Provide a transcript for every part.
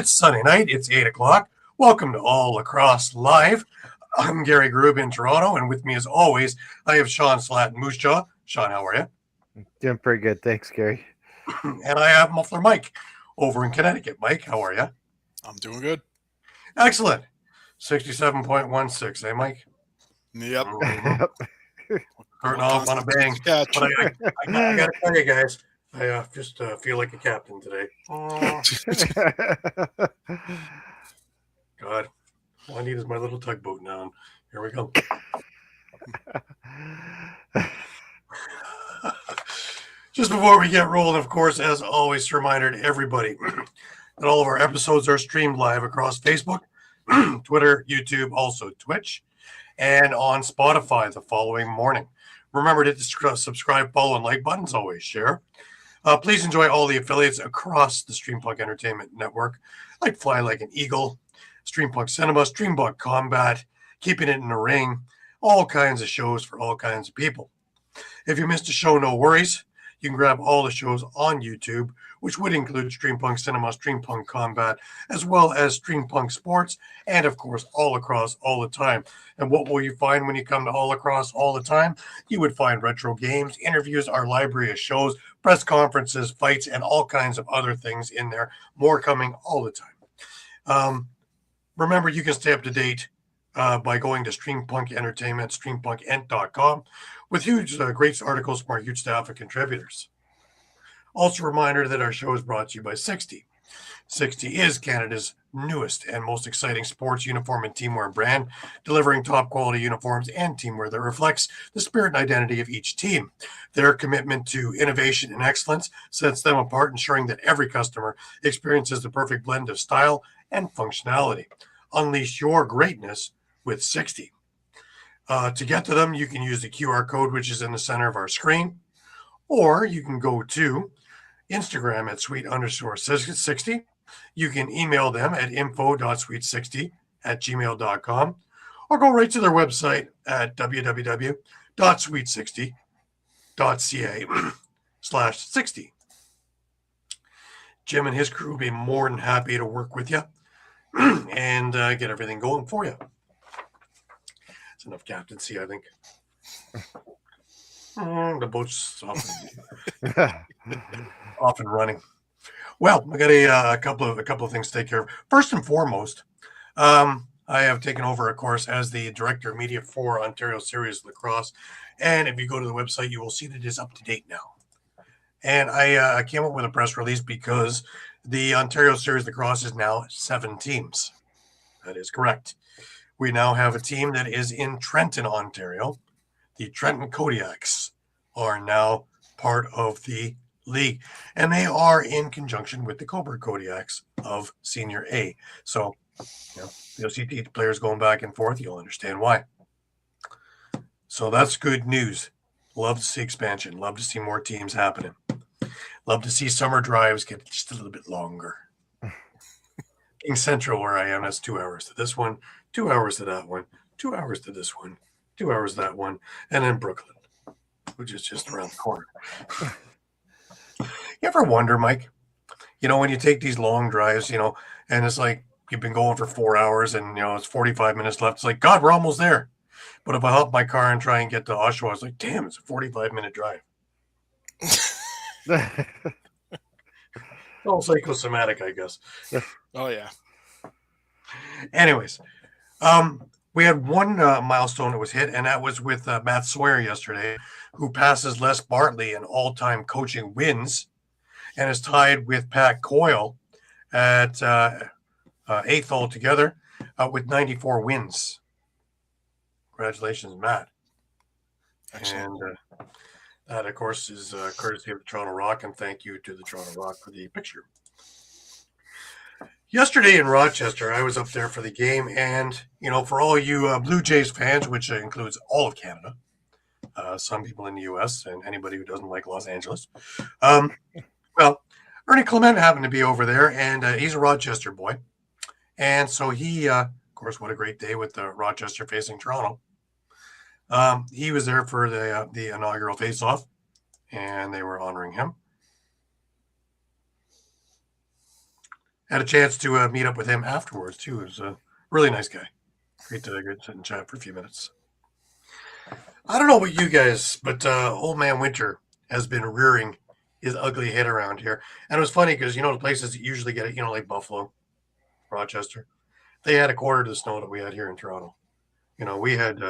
It's Sunday night. It's 8 o'clock. Welcome to All Lacrosse Live. I'm Gary Groob in Toronto, and with me, as always, I have Shawn Slaght and Moose Jaw. Shawn, how are you? Doing pretty good. Thanks, Gary. And I have Muffler Mike over in Connecticut. Mike, how are you? I'm doing good. Excellent. 67.16, eh, Mike? Yep. Starting off on a bang. But I got to tell you guys, I just feel like a captain today. God, all I need is my little tugboat now. Here we go. Just before we get rolling, of course, as always, a reminder to everybody that all of our episodes are streamed live across Facebook, Twitter, YouTube, also Twitch, and on Spotify the following morning. Remember to subscribe, follow, and like buttons. Always share. Please enjoy all the affiliates across the Streampunk Entertainment Network, like Fly Like an Eagle, Streampunk Cinema, Streampunk Combat, Keeping It in the Ring, all kinds of shows for all kinds of people. If you missed a show, no worries. You can grab all the shows on YouTube, which would include Streampunk Cinema, Streampunk Combat, as well as Streampunk Sports, and of course, All Across all the time. And what will you find when you come to All Across all the time? You would find retro games, interviews, our library of shows, press conferences, fights, and all kinds of other things in there. More coming all the time. Remember, you can stay up to date by going to Streampunk Entertainment, streampunkent.com, with huge, great articles from our huge staff of contributors. Also, a reminder that our show is brought to you by 60. 60 is Canada's newest and most exciting sports uniform and teamwear brand, delivering top quality uniforms and teamwear that reflects the spirit and identity of each team. Their commitment to innovation and excellence sets them apart, ensuring that every customer experiences the perfect blend of style and functionality. Unleash your greatness with 60. To get to them, you can use the QR code, which is in the center of our screen, or you can go to Instagram at sweet_60. You can email them at info.sweet60@gmail.com, or go right to their website at www.sweet60.ca/60. Jim and his crew will be more than happy to work with you and get everything going for you. That's enough captaincy, I think. The boat's off and running. Well, I got a couple of things to take care of. First and foremost, I have taken over, of course, as the director of media for Ontario Series Lacrosse. And if you go to the website, you will see that it is up to date now. And I came up with a press release because the Ontario Series Lacrosse is now 7 teams. That is correct. We now have a team that is in Trenton, Ontario. The Trenton Kodiaks are now part of the league, and they are in conjunction with the Coburg Kodiaks of Senior A. So, you'll see players going back and forth. You'll understand why. So that's good news. Love to see expansion. Love to see more teams happening. Love to see summer drives get just a little bit longer. King Central, where I am, that's 2 hours to this one, 2 hours to that one, 2 hours to this one, 2 hours to that one, and then Brooklyn, which is just around the corner. You ever wonder, Mike, when you take these long drives, and it's like you've been going for 4 hours and, it's 45 minutes left. It's like, God, we're almost there. But if I hop my car and try and get to Oshawa, it's like, damn, it's a 45-minute drive. All psychosomatic, I guess. Oh, yeah. Anyways, we had one milestone that was hit, and that was with Matt Sawyer yesterday, who passes Les Bartley in all-time coaching wins and is tied with Pat Coyle at 8th altogether with 94 wins. Congratulations, Matt. Excellent. And that, of course, is courtesy of the Toronto Rock, and thank you to the Toronto Rock for the picture. Yesterday in Rochester, I was up there for the game, and, for all you Blue Jays fans, which includes all of Canada, some people in the U.S., and anybody who doesn't like Los Angeles, well, Ernie Clement happened to be over there, and he's a Rochester boy. And so he, of course, what a great day with Rochester facing Toronto. He was there for the inaugural face-off, and they were honoring him. Had a chance to meet up with him afterwards too. He was a really nice guy. Great to sit and chat for a few minutes. I don't know about you guys, but Old Man Winter has been rearing his ugly head around here. And it was funny because, the places that usually get it, like Buffalo, Rochester, they had a quarter of the snow that we had here in Toronto. We had,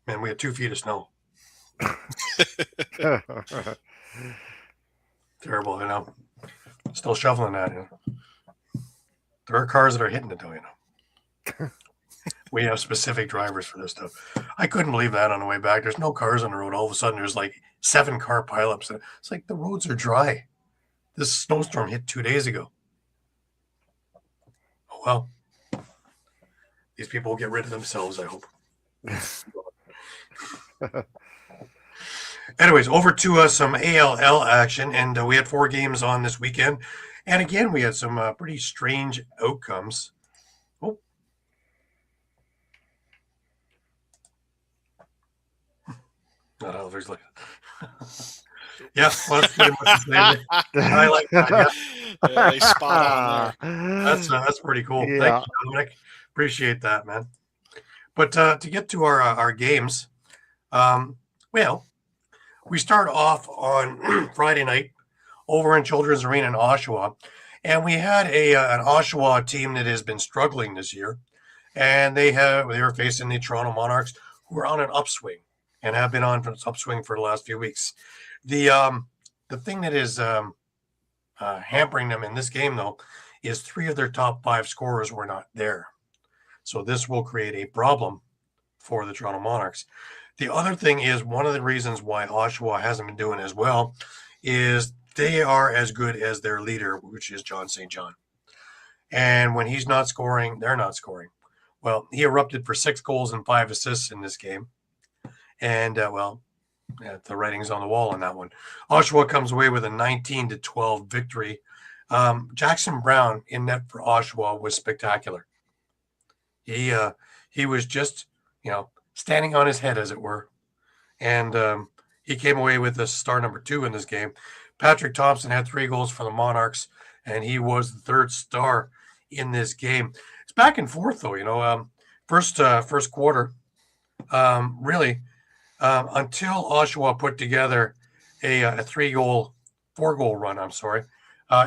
we had 2 feet of snow. Terrible, Still shoveling that, There are cars that are hitting it, though, We have specific drivers for this stuff. I couldn't believe that on the way back. There's no cars on the road. All of a sudden, there's like 7 car pileups. It's like the roads are dry. This snowstorm hit 2 days ago. Oh, well. These people will get rid of themselves, I hope. Anyways, over to some ALL action. And we had 4 games on this weekend. And again, we had some pretty strange outcomes. Oh. Not Oliver's like, yeah, well, that's pretty much the same. I like that. Yeah, they spot on there. That's pretty cool. Yeah. Thank you, Dominic. Appreciate that, man. But to get to our games, well, we start off on Friday night over in Children's Arena in Oshawa, and we had an Oshawa team that has been struggling this year, and they were facing the Toronto Monarchs, who are on an upswing and have been on an upswing for the last few weeks. The thing that is hampering them in this game, though, is 3 of their top 5 scorers were not there. So this will create a problem for the Toronto Monarchs. The other thing is, one of the reasons why Oshawa hasn't been doing as well is they are as good as their leader, which is John St. John. And when he's not scoring, they're not scoring. Well, he erupted for 6 goals and 5 assists in this game. And, the writing's on the wall on that one. Oshawa comes away with a 19-12 victory. Jackson Brown in net for Oshawa was spectacular. He was just, standing on his head, as it were. And he came away with the star number 2 in this game. Patrick Thompson had 3 goals for the Monarchs, and he was the 3rd star in this game. It's back and forth, though. First quarter, really, until Oshawa put together a 4-goal run. I'm sorry,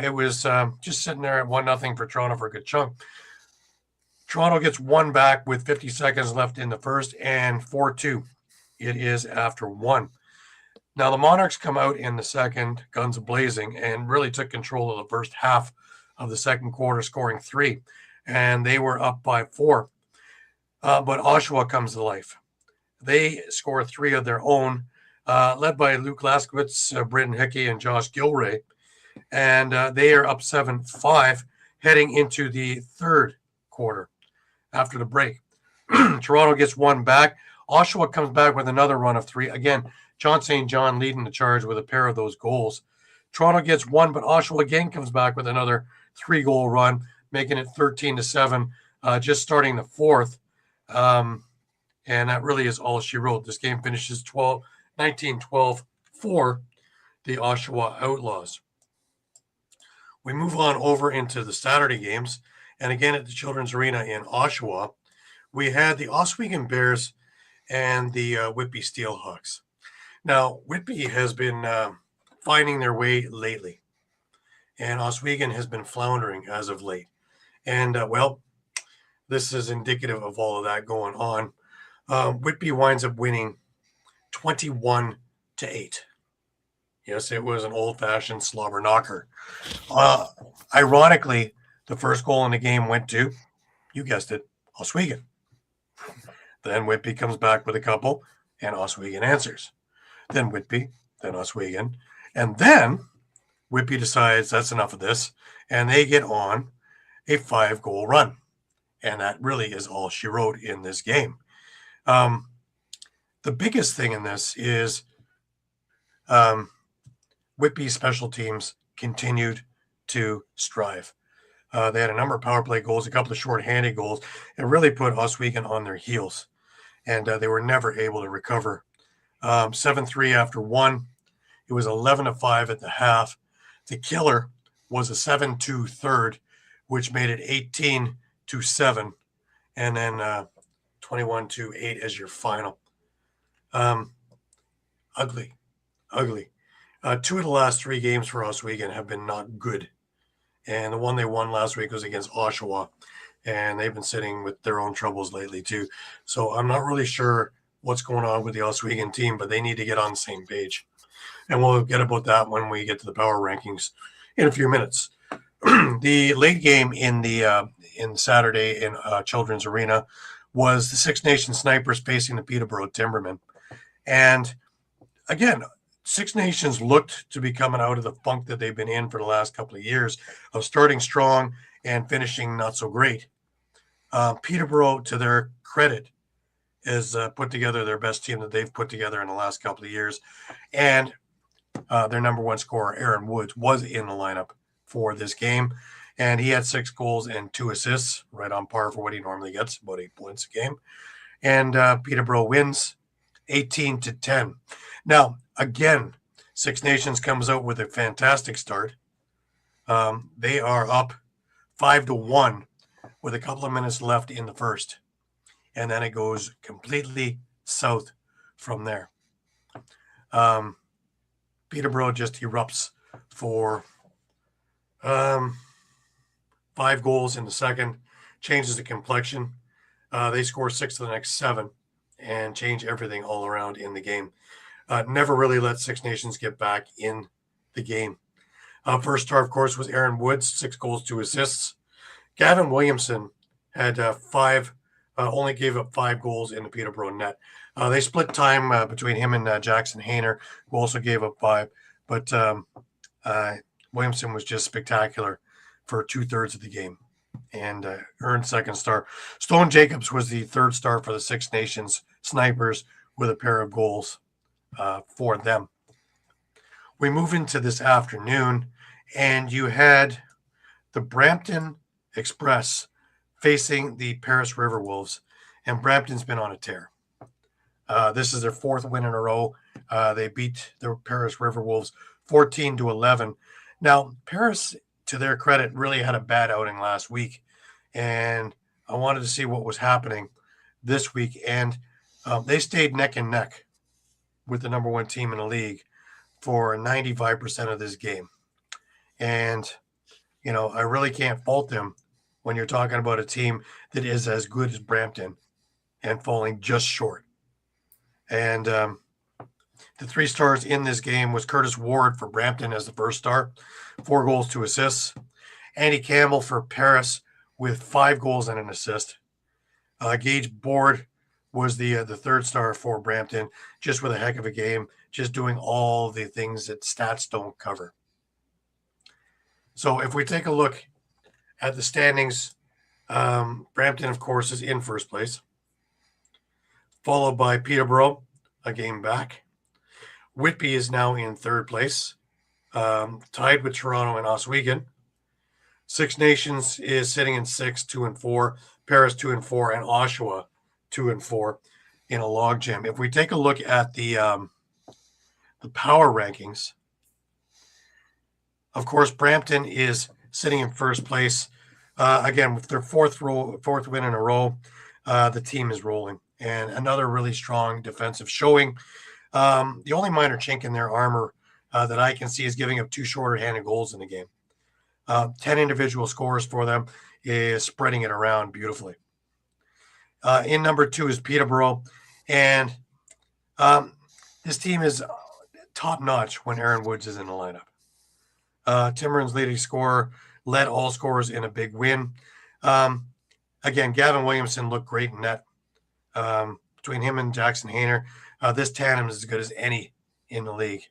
it was just sitting there at 1-0 for Toronto for a good chunk. Toronto gets 1 back with 50 seconds left in the first, and 4-2. It is after 1. Now the Monarchs come out in the second, guns blazing, and really took control of the first half of the second quarter, scoring 3, and they were up by 4. But Oshawa comes to life. They score 3 of their own, led by Luke Laskowitz, Britton Hickey, and Josh Gilray, and they are up 7-5 heading into the third quarter. After the break, Toronto gets 1 back. Oshawa comes back with another run of 3. Again, John St. John leading the charge with a pair of those goals. Toronto gets 1, but Oshawa again comes back with another 3-goal run, making it 13-7, just starting the 4th. And that really is all she wrote. This game finishes 19-12 for the Oshawa Outlaws. We move on over into the Saturday games. And again, at the Children's Arena in Oshawa, we had the Oswego Bears and the Whitby Steelhawks. Now, Whitby has been finding their way lately, and Oswego has been floundering as of late. And, this is indicative of all of that going on. Whitby winds up winning 21-8. Yes, it was an old-fashioned slobber knocker. Ironically, the first goal in the game went to, you guessed it, Oswego. Then Whitby comes back with a couple, and Oswego answers. Then Whitby, then Oswego. And then Whitby decides that's enough of this, and they get on a 5-goal run. And that really is all she wrote in this game. The biggest thing in this is Whitby's special teams continued to strive. They had a number of power play goals, a couple of shorthanded goals, and really put Oswego on their heels. And they were never able to recover. 7-3 after 1. It was 11-5 at the half. The killer was a 7-2 third, which made it 18-7, and then 21-8 as your final. Ugly. Two of the last three games for Oswego have been not good. And the one they won last week was against Oshawa. And they've been sitting with their own troubles lately, too. So I'm not really sure what's going on with the Oswego team, but they need to get on the same page. And we'll get about that when we get to the power rankings in a few minutes. The late game in Saturday in Children's Arena was the Six Nations Snipers facing the Peterborough Timbermen. And again, Six Nations looked to be coming out of the funk that they've been in for the last couple of years of starting strong and finishing not so great. Peterborough, to their credit, has put together their best team that they've put together in the last couple of years. And their number one scorer, Aaron Woods, was in the lineup for this game. And he had 6 goals and 2 assists, right on par for what he normally gets, about 8 points a game. And Peterborough wins 18-10. Now, again, Six Nations comes out with a fantastic start. They are up 5-1 with a couple of minutes left in the first. And then it goes completely south from there. Peterborough just erupts for 5 goals in the second, changes the complexion. They score 6 of the next 7 and change everything all around in the game. Never really let Six Nations get back in the game. First star, of course, was Aaron Woods, 6 goals, 2 assists. Gavin Williamson had only gave up 5 goals in the Peterborough net. They split time between him and Jackson Hayner, who also gave up 5. But Williamson was just spectacular for 2/3 of the game and earned second star. Stone Jacobs was the third star for the Six Nations Snipers with a pair of goals for them. We move into this afternoon, and you had the Brampton Express facing the Paris River Wolves, and Brampton's been on a tear. This is their 4th win in a row. They beat the Paris River Wolves 14-11. Now, Paris, to their credit, really had a bad outing last week, and I wanted to see what was happening this week, and they stayed neck and neck with the number 1 team in the league for 95% of this game. And, I really can't fault them when you're talking about a team that is as good as Brampton and falling just short. And the 3 stars in this game was Curtis Ward for Brampton as the first star, 4 goals, 2 assists. Andy Campbell for Paris with 5 goals and an assist. Gage Board was the third star for Brampton, just with a heck of a game, just doing all the things that stats don't cover. So if we take a look at the standings, Brampton, of course, is in first place, followed by Peterborough, a game back. Whitby is now in third place, tied with Toronto and Oswego. Six Nations is sitting in 6, 2-4, Paris 2-4, and Oshawa 2-4 in a logjam. If we take a look at the power rankings, of course, Brampton is sitting in first place. Again, with their fourth win in a row, the team is rolling. And another really strong defensive showing. The only minor chink in their armor that I can see is giving up 2 shorter-handed goals in the game. 10 individual scores for them is spreading it around beautifully. In number 2 is Peterborough. And this team is top-notch when Aaron Woods is in the lineup. Timberland's leading scorer led all scorers in a big win. Again, Gavin Williamson looked great in net. Between him and Jackson Hayner, this tandem is as good as any in the league.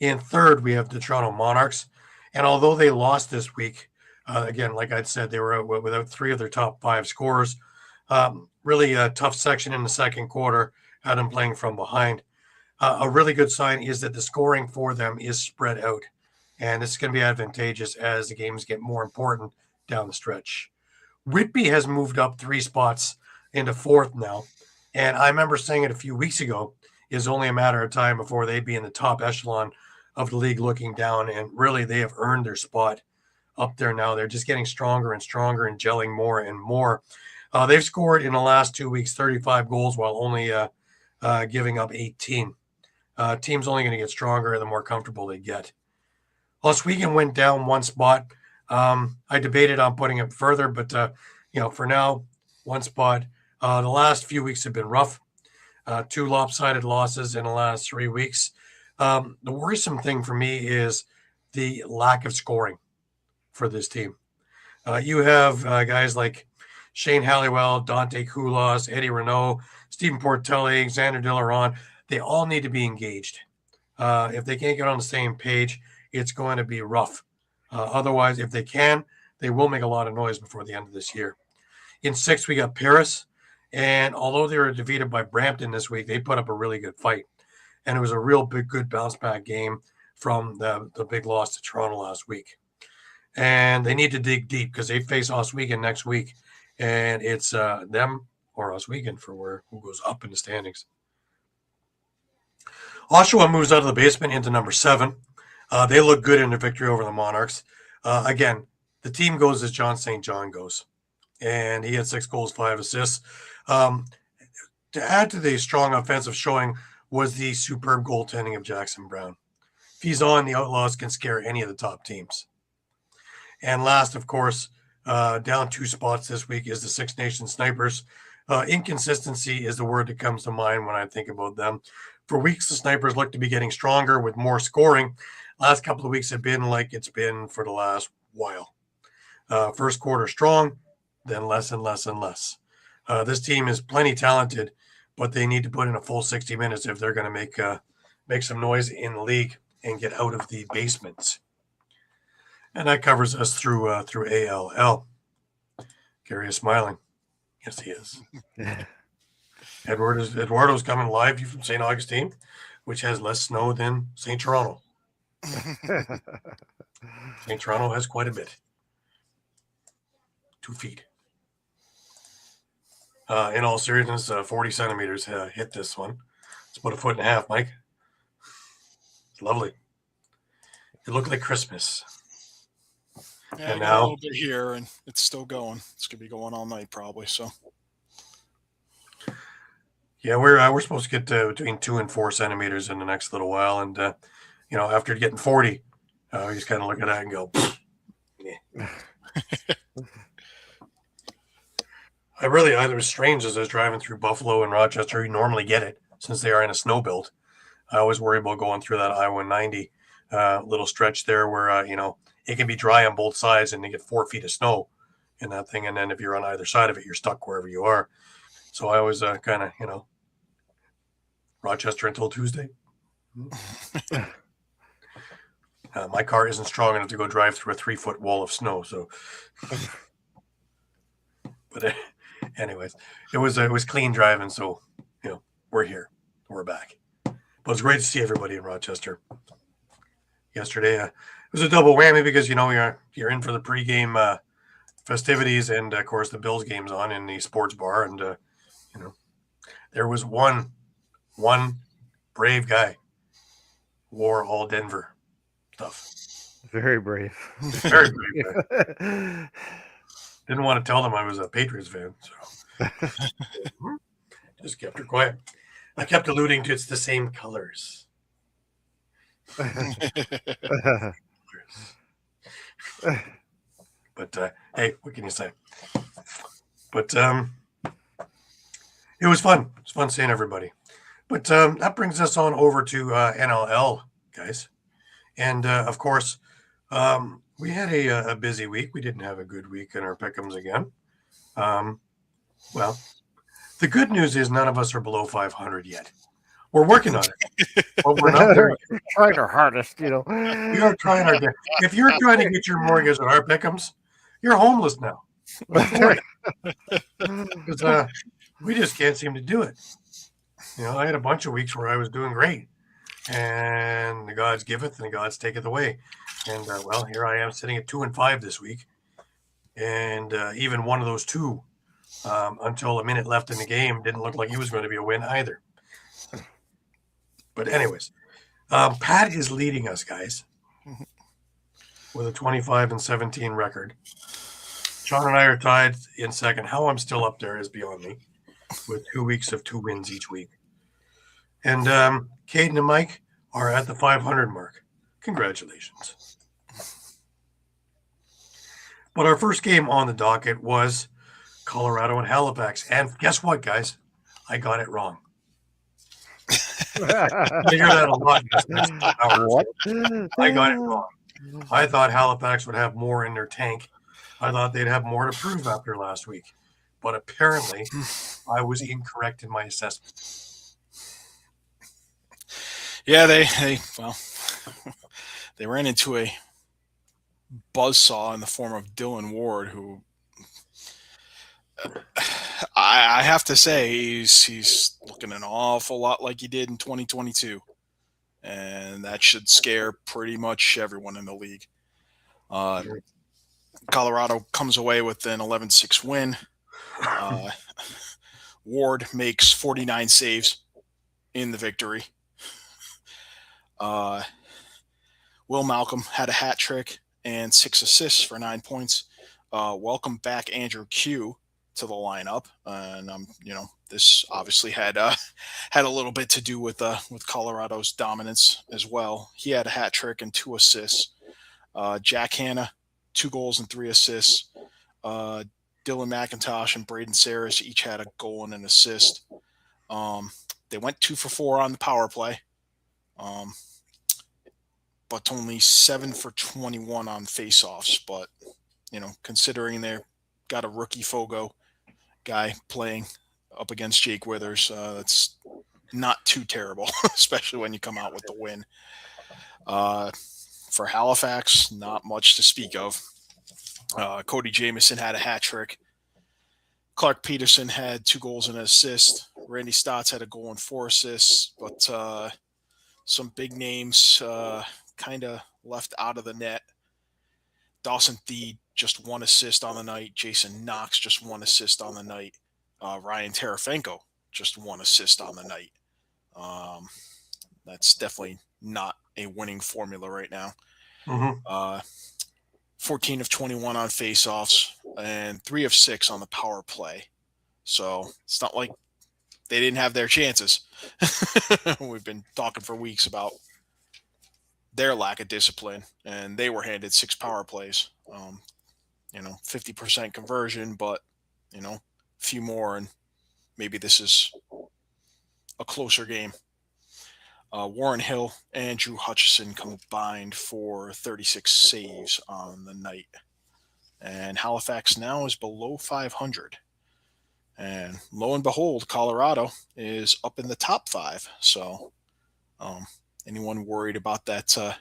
In third, we have the Toronto Monarchs. And although they lost this week, again, like I said, they were without 3 of their top 5 scorers. Really a tough section in the second quarter, had them playing from behind. A really good sign is that the scoring for them is spread out. And it's going to be advantageous as the games get more important down the stretch. Whitby has moved up 3 spots into 4th now. And I remember saying it a few weeks ago, it's only a matter of time before they'd be in the top echelon of the league looking down. And really, they have earned their spot up there now. They're just getting stronger and stronger and gelling more and more. They've scored in the last 2 weeks 35 goals while only giving up 18. Team's only going to get stronger the more comfortable they get. Oswego went down one spot. I debated on putting it further, but for now, one spot. The last few weeks have been rough. 2 lopsided losses in the last 3 weeks. The worrisome thing for me is the lack of scoring for this team. You have guys like Shane Halliwell, Dante Koulos, Eddie Renault, Stephen Portelli, Xander Delaron. They all need to be engaged. If they can't get on the same page, it's going to be rough. Otherwise, if they can, they will make a lot of noise before the end of this year. In 6th, we got Paris. And although they were defeated by Brampton this week, they put up a really good fight. And it was a real good bounce-back game from the big loss to Toronto last week. And they need to dig deep because they face Oswego next week. And it's them or Oswego for who goes up in the standings. Oshawa moves out of the basement into number 7. They look good in their victory over the Monarchs. Again, the team goes as John St. John goes. And he had 6 goals, 5 assists. To add to the strong offensive showing was the superb goaltending of Jackson Brown. If he's on, the Outlaws can scare any of the top teams. And last, of course, down 2 spots this week is the Six Nations Snipers. Inconsistency is the word that comes to mind when I think about them. For weeks, the Snipers look to be getting stronger with more scoring. Last couple of weeks have been like it's been for the last while. First quarter strong, then less and less and less. This team is plenty talented, but they need to put in a full 60 minutes if they're going to make some noise in the league and get out of the basement. And that covers us through ALL. Gary is smiling. Yes, he is. Eduardo's coming live from St. Augustine, which has less snow than St. Toronto. St. Toronto has quite a bit. 2 feet. In all seriousness, 40 centimeters hit this one. It's about 1.5 feet, Mike. It's lovely. It looked like Christmas. Yeah, and I got now a little bit here, and it's still going. It's gonna be going all night probably. So. Yeah, we're supposed to get between 2 and 4 centimeters in the next little while, and after getting 40, we just kind of look at that and go. Yeah. It was strange as I was driving through Buffalo and Rochester. You normally get it since they are in a snow belt. I always worry about going through that I-190 little stretch there where, it can be dry on both sides and they get 4 feet of snow in that thing. And then if you're on either side of it, you're stuck wherever you are. So I was kind of, Rochester until Tuesday. My car isn't strong enough to go drive through a 3-foot wall of snow. So, but anyways, it was clean driving. So, we're here. We're back. But it's great to see everybody in Rochester. Yesterday, it was a double whammy because, you're in for the pregame festivities. And, of course, the Bills game's on in the sports bar. And, there was one brave guy wore all Denver stuff. Very brave. Very brave guy. Didn't want to tell them I was a Patriots fan, so just kept her quiet. I kept alluding to it's the same colors. But hey, what can you say? But it was fun. It's fun seeing everybody. But that brings us on over to NLL, guys. And, of course, we had a busy week. We didn't have a good week in our pick'ems again. Well, the good news is none of us are below 500 yet. We're working on it. But we're not there yet. We're trying our hardest, We are trying our best. If you're trying to get your mortgage on our pick'ems, you're homeless now. Because we just can't seem to do it. I had a bunch of weeks where I was doing great. And the gods giveth and the gods taketh away. And, here I am sitting at 2-5 this week. And even one of those 2, until a minute left in the game, didn't look like he was going to be a win either. But anyways, Pat is leading us, guys. with a 25-17 record. Shawn and I are tied in second. How I'm still up there is beyond me, with 2 weeks of 2 wins each week. And Caden and Mike are at the 500 mark. Congratulations. But our first game on the docket was Colorado and Halifax. And guess what, guys? I got it wrong. I figured out a lot in this next 2 hours. What? I got it wrong. I thought Halifax would have more in their tank. I thought they'd have more to prove after last week. But apparently, I was incorrect in my assessment. Yeah, they ran into a buzzsaw in the form of Dylan Ward, who I have to say he's looking an awful lot like he did in 2022, and that should scare pretty much everyone in the league. Colorado comes away with an 11-6 win. Ward makes 49 saves in the victory. Will Malcolm had a hat trick and 6 assists for 9 points. Welcome back Andrew Q to the lineup, and this obviously had a little bit to do with Colorado's dominance as well. He had a hat trick and 2 assists. Jack Hanna, 2 goals and 3 assists. Dylan McIntosh and Braden Saris each had a goal and an assist. They went 2 for 4 on the power play, but only 7 for 21 on faceoffs. But considering they got a rookie Fogo guy playing up against Jake Withers, that's not too terrible, especially when you come out with the win. For Halifax, not much to speak of. Cody Jamieson had a hat trick. Clark Peterson had 2 goals and an assist. Randy Stotts had a goal and 4 assists, but some big names kind of left out of the net. Dawson Thede, just 1 assist on the night. Jason Knox, just 1 assist on the night. Ryan Terefenko, just 1 assist on the night. That's definitely not a winning formula right now. Mm-hmm. 14 of 21 on faceoffs and 3 of 6 on the power play. So it's not like they didn't have their chances. We've been talking for weeks about their lack of discipline, and they were handed 6 power plays. 50% conversion, but a few more, and maybe this is a closer game. Warren Hill and Drew Hutchison combined for 36 saves on the night. And Halifax now is below 500. And lo and behold, Colorado is up in the top 5. So anyone worried about that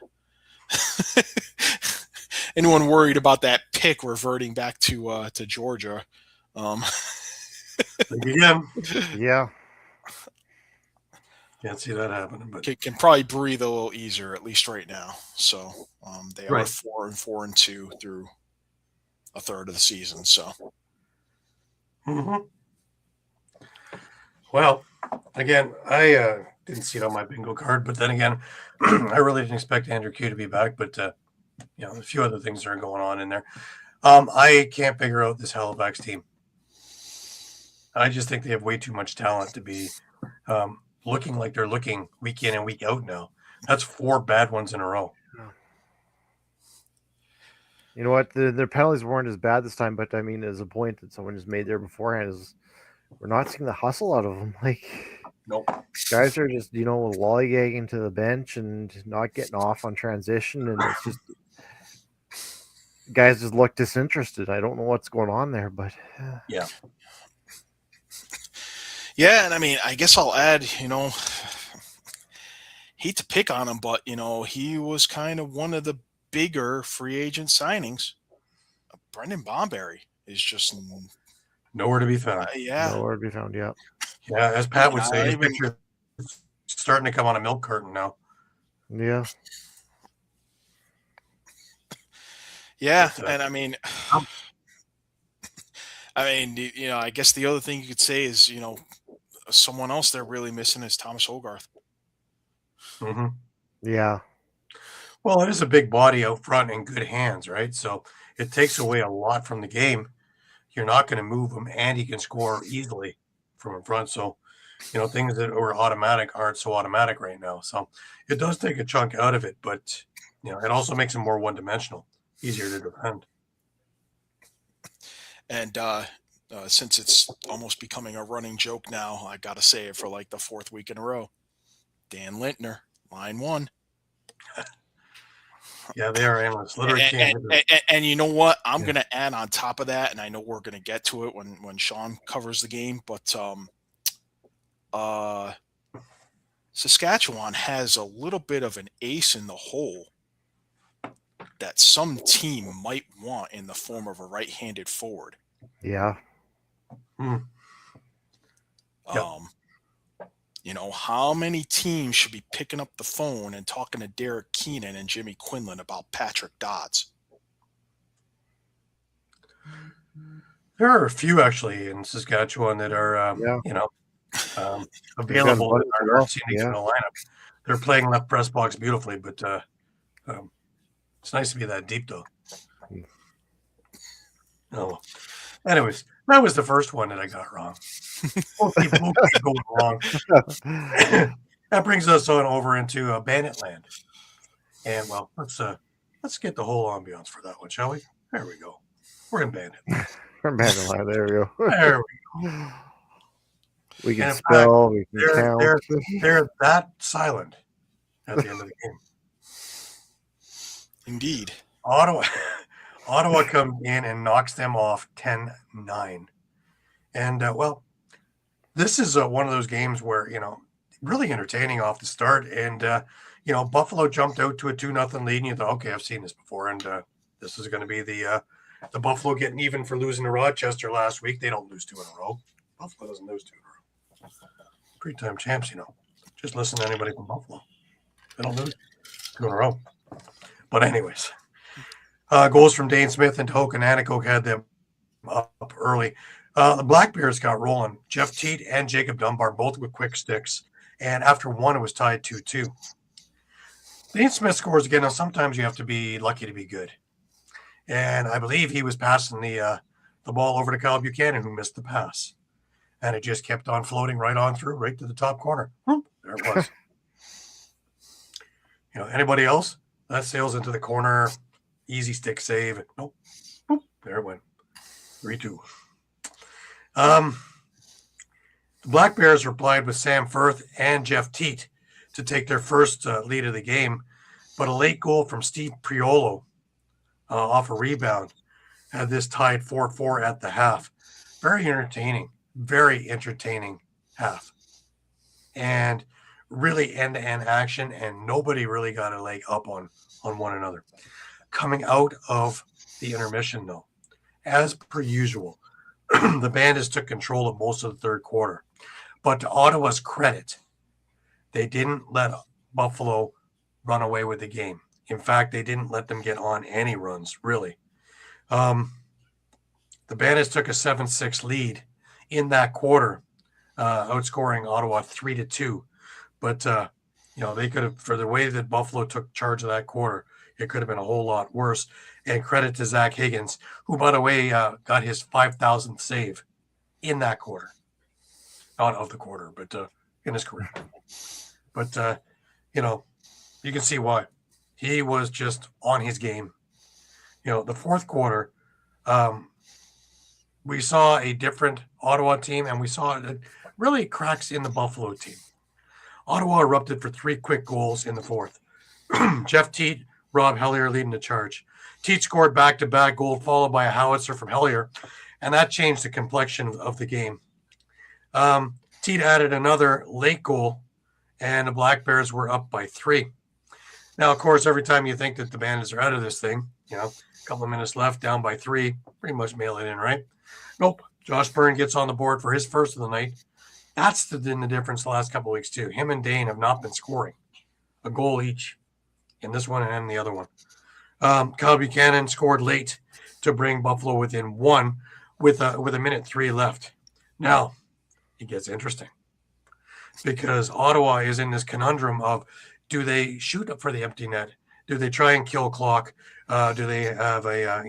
anyone worried about that pick reverting back to Georgia? Again. Yeah. Can't see that happening, but Can probably breathe a little easier, at least right now. So they are Right. 4-4-2 through a third of the season. So, Mm-hmm. Well, again, I didn't see it on my bingo card, but then again, I really didn't expect Andrew Q to be back. But a few other things are going on in there. I can't figure out this Halifax team. I just think they have way too much talent to be looking like they're looking week in and week out now. That's 4 bad ones in a row. You know what? Their penalties weren't as bad this time, but I mean, as a point that someone just made there beforehand is we're not seeing the hustle out of them. Like, Nope. guys are just, lollygagging to the bench and not getting off on transition, and it's just guys just look disinterested. I don't know what's going on there, but Yeah. yeah, and I mean, I guess I'll add, hate to pick on him, but, he was kind of one of the bigger free agent signings. Brendan Bomberry is just Nowhere to be found. nowhere to be found yet. Yeah, as Pat would say, his even- picture is starting to come on a milk carton now. Yeah. Yeah, But, and I mean, I guess the other thing you could say is, someone else they're really missing is Thomas Hogarth. Mm-hmm. Yeah. Well, it is a big body out front and good hands, right? So it takes away a lot from the game. You're not going to move him, and he can score easily from in front. So, things that were automatic aren't so automatic right now. So it does take a chunk out of it, but it also makes him more one-dimensional, easier to defend. And since it's almost becoming a running joke now, I got to say it for like the fourth week in a row. Dan Lintner, line one. Yeah, they are endless. Literally and you know what? I'm going to add on top of that, and I know we're going to get to it when Shawn covers the game, but Saskatchewan has a little bit of an ace in the hole that some team might want in the form of a right-handed forward. Yeah. Yep. How many teams should be picking up the phone and talking to Derek Keenan and Jimmy Quinlan about Patrick Dodds? There are a few actually in Saskatchewan that are, available in our in the lineup. They're playing left press box beautifully, but it's nice to be that deep though. Oh, anyways, that was the first one that I got wrong. We'll keep going wrong. That brings us on over into Bandit Land, and well, let's get the whole ambiance for that one, shall we? There we go. We're in Bandit. We're in Bandit Land. There we go. There we go. We can spell. Fact, we can count. They're that silent at the end of the game. Indeed. Ottawa comes in and knocks them off 10-9. And, this is one of those games where, really entertaining off the start. And, Buffalo jumped out to a 2-0 lead. And you thought, okay, I've seen this before. And this is going to be the Buffalo getting even for losing to Rochester last week. They don't lose 2 in a row. Buffalo doesn't lose 2 in a row. Three-time champs, Just listen to anybody from Buffalo. They don't lose 2 in a row. But anyways, goals from Dane Smith and Hoke and Anacoke had them up early. The Black Bears got rolling. Jeff Teat and Jacob Dunbar, both with quick sticks. And after one, it was tied 2-2. Dane Smith scores again. Now, sometimes you have to be lucky to be good. And I believe he was passing the ball over to Kyle Buchanan, who missed the pass. And it just kept on floating right on through, right to the top corner. There it was. Anybody else? That sails into the corner. Easy stick save. Nope. Boop. There it went. 3-2. The Black Bears replied with Sam Firth and Jeff Teat to take their first lead of the game, but a late goal from Steve Priolo off a rebound had this tied 4-4 at the half. Very entertaining half. And really end-to-end action, and nobody really got a leg up on one another. Coming out of the intermission, though, as per usual, the Bandits took control of most of the third quarter. But to Ottawa's credit, they didn't let Buffalo run away with the game. In fact, they didn't let them get on any runs, really. The Bandits took a 7-6 lead in that quarter, outscoring Ottawa 3-2. But, they could have, for the way that Buffalo took charge of that quarter, it could have been a whole lot worse. And credit to Zach Higgins, who, by the way, got his 5,000th save in that quarter. Not of the quarter, but in his career. But, you can see why. He was just on his game. The fourth quarter, we saw a different Ottawa team, and we saw really cracks in the Buffalo team. Ottawa erupted for 3 quick goals in the fourth. Jeff Teat, Rob Hellier leading the charge. Teat scored back-to-back goal, followed by a howitzer from Hellier, and that changed the complexion of the game. Teat added another late goal, and the Black Bears were up by 3. Now, of course, every time you think that the Bandits are out of this thing, a couple of minutes left, down by 3, pretty much mail it in, right? Nope. Josh Byrne gets on the board for his first of the night. That's been the difference the last couple of weeks, too. Him and Dane have not been scoring a goal each in this one and in the other one. Kyle Buchanan scored late to bring Buffalo within 1 with a minute 3 left. Now, it gets interesting because Ottawa is in this conundrum of, do they shoot up for the empty net? Do they try and kill clock? Do they have a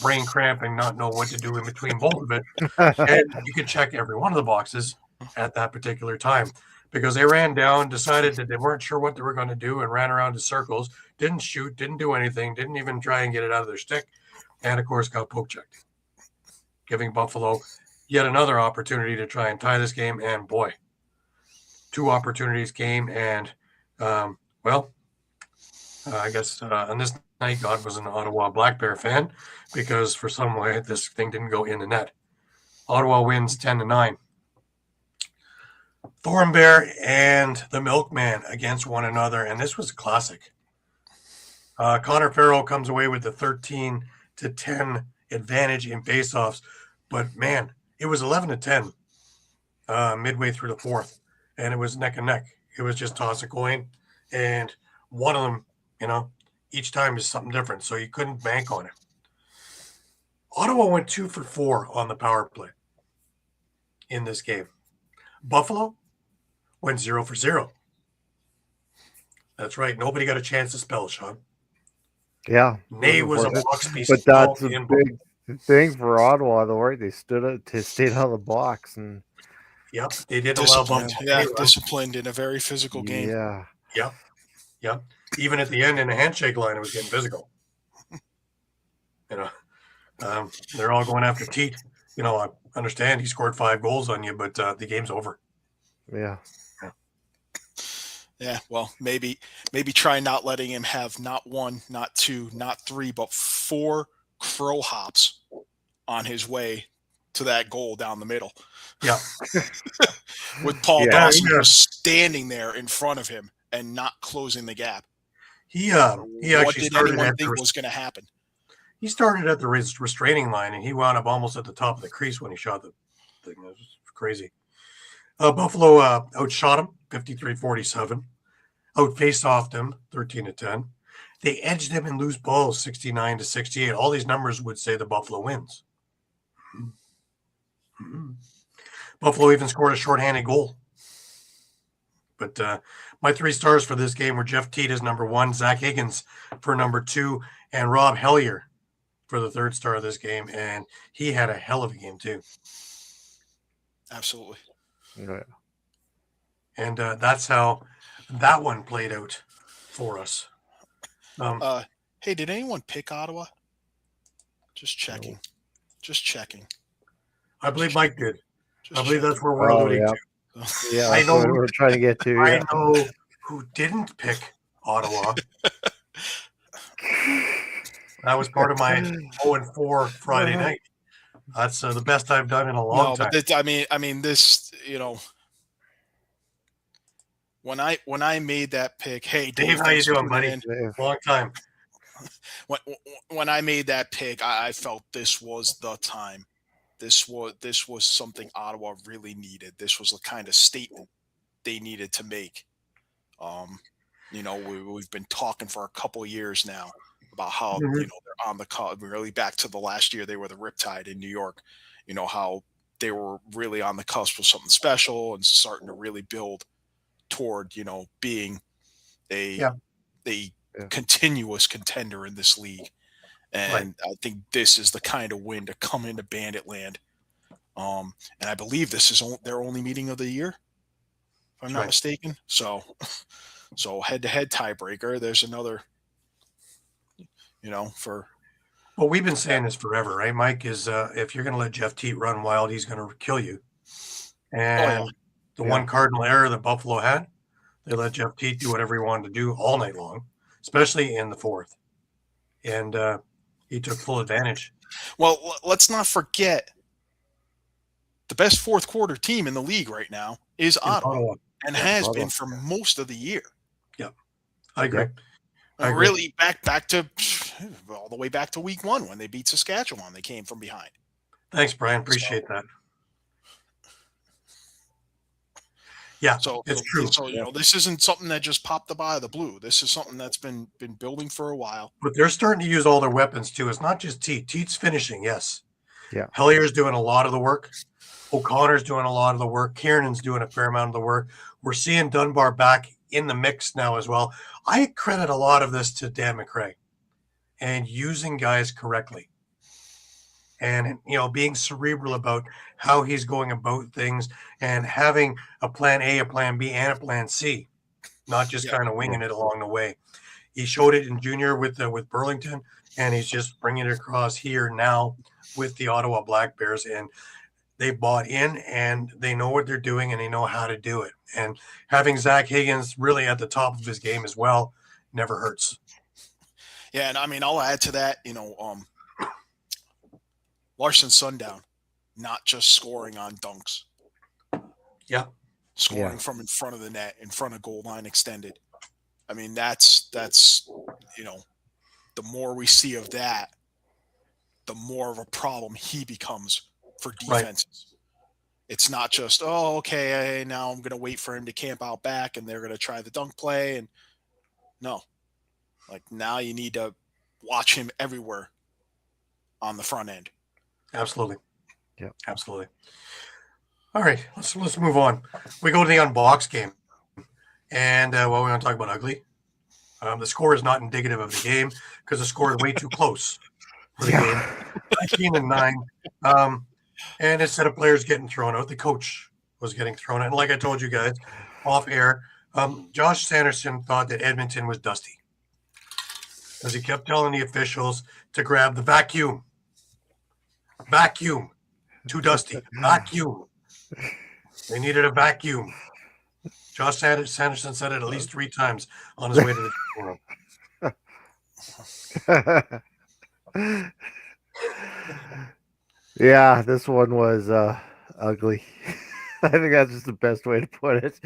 brain cramp and not know what to do in between both of it? And you can check every one of the boxes at that particular time because they ran down, decided that they weren't sure what they were going to do, and ran around in circles. Didn't shoot, didn't do anything, didn't even try and get it out of their stick, and of course got poke checked, giving Buffalo yet another opportunity to try and tie this game. And boy, 2 opportunities came, and I guess on this night, God was an Ottawa Black Bear fan because for some way this thing didn't go in the net. Ottawa wins 10-9. Thornbear and the Milkman against one another, and this was a classic. Connor Farrell comes away with the 13-10 advantage in faceoffs, but man, it was 11-10 midway through the fourth, and it was neck and neck. It was just toss a coin, and one of them, each time is something different, so you couldn't bank on it. Ottawa went 2 for 4 on the power play in this game. Buffalo went 0 for 0. That's right. Nobody got a chance to spell, Shawn. Yeah. Nay was a box piece. But that's a big thing for Ottawa, though, right? They stayed on the box. And yep, they did disciplined. Disciplined in a very physical game. Yeah. Yep. Even at the end in the handshake line, it was getting physical. They're all going after Teat. I understand he scored 5 goals on you, but the game's over. Yeah. Yeah, well, maybe try not letting him have not 1, not 2, not 3, but 4 crow hops on his way to that goal down the middle. Yeah. With Paul Dawson just standing there in front of him and not closing the gap. He actually started anyone think was going to happen? He started at the restraining line, and he wound up almost at the top of the crease when he shot the thing. It was crazy. Buffalo outshot him 53-47. Out-faced-offed him 13-10. They edged him in loose balls 69-68. All these numbers would say the Buffalo wins. Buffalo even scored a shorthanded goal. But my 3 stars for this game were Jeff Teat as number 1, Zach Higgins for number 2, and Rob Hellier for the 3rd star of this game. And he had a hell of a game too. Absolutely. Yeah. And that's how that one played out for us. Hey, did anyone pick Ottawa? Just checking. No. Just checking. I believe Mike did. Just I believe checking. that's where we're alluding to. Yeah, I know what we're trying to get to. I know who didn't pick Ottawa. That was part of my 0-4 Friday night. That's the best I've done in a long time. But I mean, this, when I made that pick, hey Dave, how you doing, buddy? Long time. When I made that pick, I felt this was the time. This was something Ottawa really needed. This was the kind of statement they needed to make. We've been talking for a couple of years now about how they're on the cusp. Really back to the last year they were the Riptide in New York. How they were really on the cusp of something special and starting to really build toward being a continuous contender in this league. And I think this is the kind of win to come into Bandit Land. And I believe this is their only meeting of the year, if I'm not mistaken. So head-to-head tiebreaker. There's another, for. Well, we've been saying this forever, right, Mike? Is if you're going to let Jeff Teat run wild, he's going to kill you. And one cardinal error that Buffalo had, they let Jeff Teat do whatever he wanted to do all night long, especially in the fourth. And he took full advantage. Well, let's not forget the best fourth quarter team in the league right now is Ottawa. And has been for most of the year. Yeah, I agree. Really back to all the way back to week 1 when they beat Saskatchewan. They came from behind. Thanks, Brian. Appreciate that. Yeah, it's true. So this isn't something that just popped up out of the blue. This is something that's been building for a while. But they're starting to use all their weapons too. It's not just Teat. Teat's finishing, yes. Yeah. Hellier's doing a lot of the work. O'Connor's doing a lot of the work. Kiernan's doing a fair amount of the work. We're seeing Dunbar back in the mix now as well. I credit a lot of this to Dan McRae and using guys correctly. And, being cerebral about how he's going about things and having a plan A, a plan B, and a plan C, not just kind of winging it along the way. He showed it in junior with Burlington, and he's just bringing it across here now with the Ottawa Black Bears. And they bought in, and they know what they're doing, and they know how to do it. And having Zach Higgins really at the top of his game as well never hurts. Yeah, and I mean, I'll add to that, Larson Sundown, not just scoring on dunks. Yeah. Scoring from in front of the net, in front of goal line extended. I mean, that's the more we see of that, the more of a problem he becomes for defenses. Right. It's not just, okay, now I'm going to wait for him to camp out back and they're going to try the dunk play. And no, like now you need to watch him everywhere on the front end. Absolutely. Yeah, absolutely. All right, let's move on. We go to the unbox game, and we're going to talk about ugly. The score is not indicative of the game because the score is way too close for the game. 19-9, and instead of players getting thrown out, the coach was getting thrown out. And like I told you guys off air, Josh Sanderson thought that Edmonton was dusty because he kept telling the officials to grab the vacuum. Vacuum. Too dusty. Vacuum. They needed a vacuum. Josh Sanderson said it at least 3 times on his way to the room. Yeah, this one was ugly. I think that's just the best way to put it.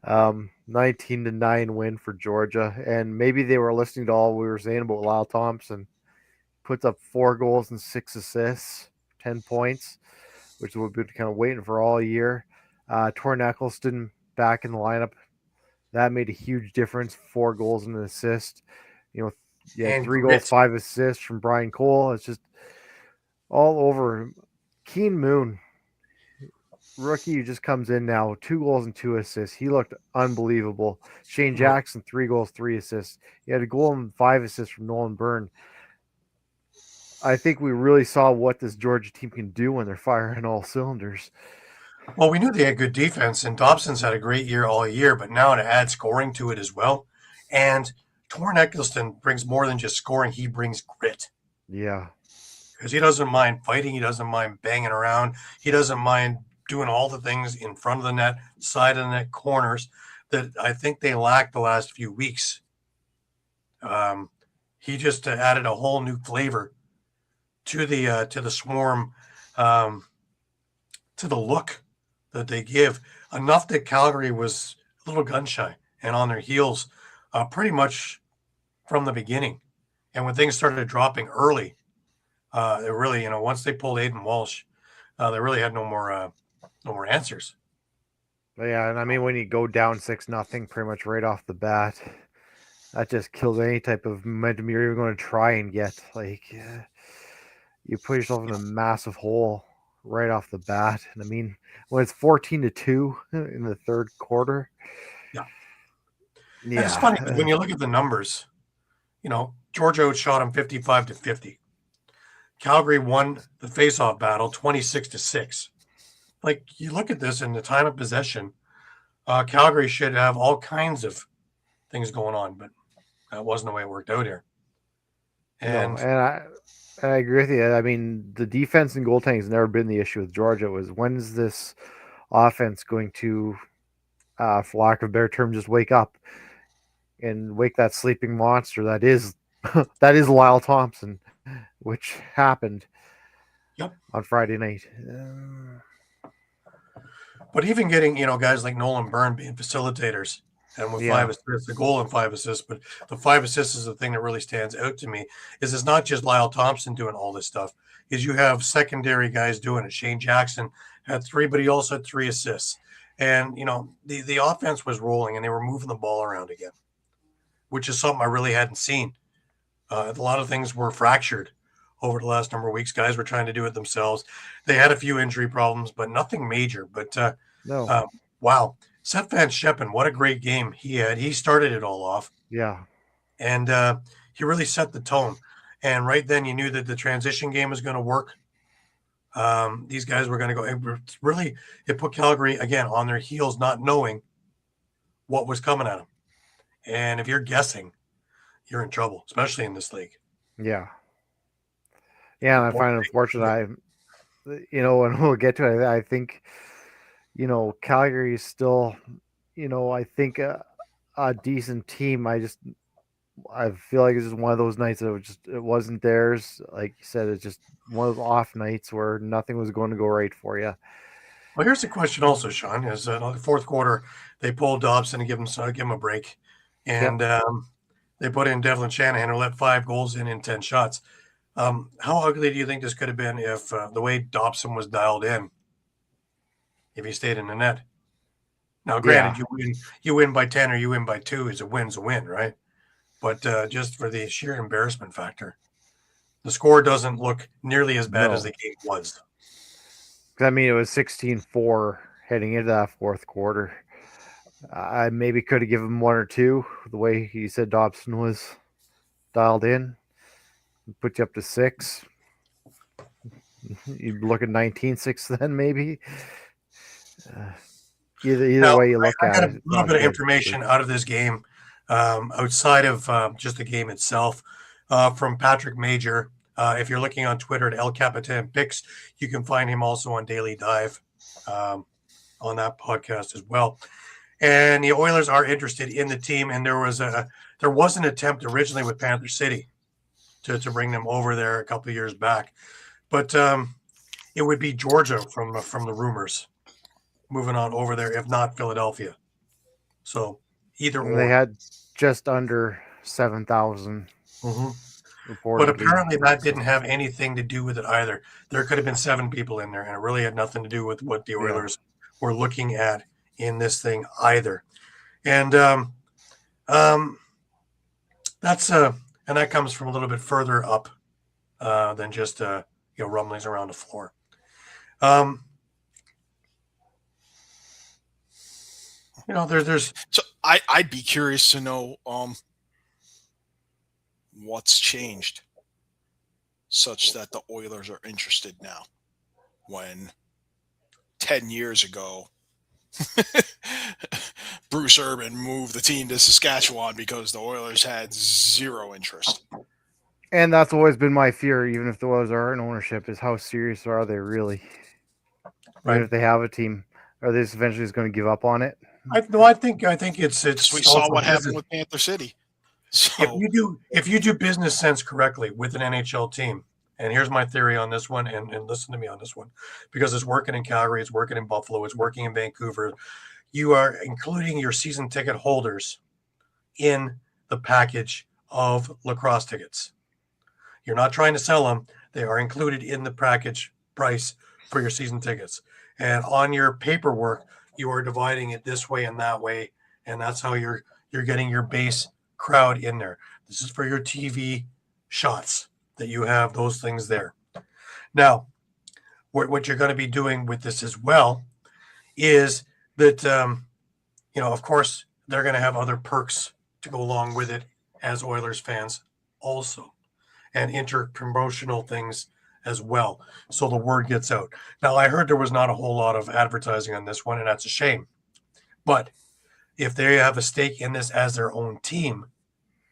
19-9 win for Georgia. And maybe they were listening to all we were saying about Lyle Thompson. Puts up 4 goals and 6 assists, 10 points, which we've been kind of waiting for all year. Torrin Eccleston back in the lineup. That made a huge difference. 4 goals and an assist. 3 goals, 5 assists from Brian Cole. It's just all over. Keen Moon, rookie who just comes in now, 2 goals and 2 assists. He looked unbelievable. Shane Jackson, 3 goals, 3 assists. He had a goal and 5 assists from Nolan Byrne. I think we really saw what this Georgia team can do when they're firing all cylinders. Well, we knew they had good defense, and Dobson's had a great year all year, but now to add scoring to it as well. And Torrin Eccleston brings more than just scoring. He brings grit. Yeah. Because he doesn't mind fighting. He doesn't mind banging around. He doesn't mind doing all the things in front of the net, side of the net, corners that I think they lacked the last few weeks. He just added a whole new flavor to the Swarm, to the look that they give, enough that Calgary was a little gun shy and on their heels pretty much from the beginning. And when things started dropping early, it really, once they pulled Aiden Walsh, they really had no more answers. Yeah, and I mean, when you go down 6-0 pretty much right off the bat, that just kills any type of momentum you're even going to try and get. You put yourself in a massive hole right off the bat. And I mean, when it's 14-2 in the third quarter. Yeah. It's funny when you look at the numbers, Georgia outshot them 55-50. Calgary won the faceoff battle 26-6. You look at this in the time of possession, Calgary should have all kinds of things going on, but that wasn't the way it worked out here. And I agree with you. I mean, the defense and goaltending has never been the issue with Georgia. It was, when is this offense going to, for lack of a better term, just wake up and wake that sleeping monster that is Lyle Thompson, which happened on Friday night. But even getting, guys like Nolan Byrne being facilitators, and with 5 assists, the goal and 5 assists, but the 5 assists is the thing that really stands out to me, is it's not just Lyle Thompson doing all this stuff, is you have secondary guys doing it. Shane Jackson had 3, but he also had 3 assists. And, the offense was rolling, and they were moving the ball around again, which is something I really hadn't seen. A lot of things were fractured over the last number of weeks. Guys were trying to do it themselves. They had a few injury problems, but nothing major. But, no. Wow. Seth Van Scheppen, what a great game he had. He started it all off. Yeah. And he really set the tone. And right then you knew that the transition game was going to work. These guys were going to go. It put Calgary, again, on their heels, not knowing what was coming at them. And if you're guessing, you're in trouble, especially in this league. Yeah. Yeah, and I find it unfortunate. And we'll get to it. I think, Calgary is still, I think a decent team. I feel like it's just one of those nights that it wasn't theirs. Like you said, it's just one of those off nights where nothing was going to go right for you. Well, here's the question also, Shawn, is the fourth quarter, they pulled Dobson and give him a break. And they put in Devlin Shanahan, who let 5 goals in 10 shots. How ugly do you think this could have been if the way Dobson was dialed in, if he stayed in the net? Now, granted, you win by 10 or you win by 2 is a win, right? But just for the sheer embarrassment factor, the score doesn't look nearly as bad as the game was. I mean, it was 16-4 heading into that fourth quarter. I maybe could have given him 1 or 2 the way he said Dobson was dialed in. Put you up to 6. You'd look at 19-6 then, maybe. Either way you look at it. I got a little bit of information out of this game, outside of just the game itself, from Patrick Major. If you're looking on Twitter at El Capitan Picks, you can find him also on Daily Dive on that podcast as well. And the Oilers are interested in the team, and there was an attempt originally with Panther City to bring them over there a couple of years back, but it would be Georgia from the rumors moving on over there, if not Philadelphia. So either or. They had just under 7,000. But apparently that didn't have anything to do with it either. There could have been 7 people in there, and it really had nothing to do with what the Oilers were looking at in this thing either. And that comes from a little bit further up than just rumblings around the floor. There's. So I'd be curious to know what's changed such that the Oilers are interested now, when 10 years ago Bruce Urban moved the team to Saskatchewan because the Oilers had 0 interest. And that's always been my fear, even if the Oilers are in ownership, is how serious are they really? Right. Even if they have a team, are they just eventually just going to give up on it? I think it's. We saw what happened with Panther City. So if you do business sense correctly with an NHL team, and here's my theory on this one, and listen to me on this one, because it's working in Calgary, it's working in Buffalo, it's working in Vancouver. You are including your season ticket holders in the package of lacrosse tickets. You're not trying to sell them. They are included in the package price for your season tickets. And on your paperwork, you are dividing it this way and that way, and that's how you're getting your base crowd in there. This is for your TV shots that you have those things there. Now, what you're going to be doing with this as well is that, of course, they're going to have other perks to go along with it as Oilers fans also, and inter-promotional things as well. So the word gets out. Now, I heard there was not a whole lot of advertising on this one, and that's a shame. But if they have a stake in this as their own team,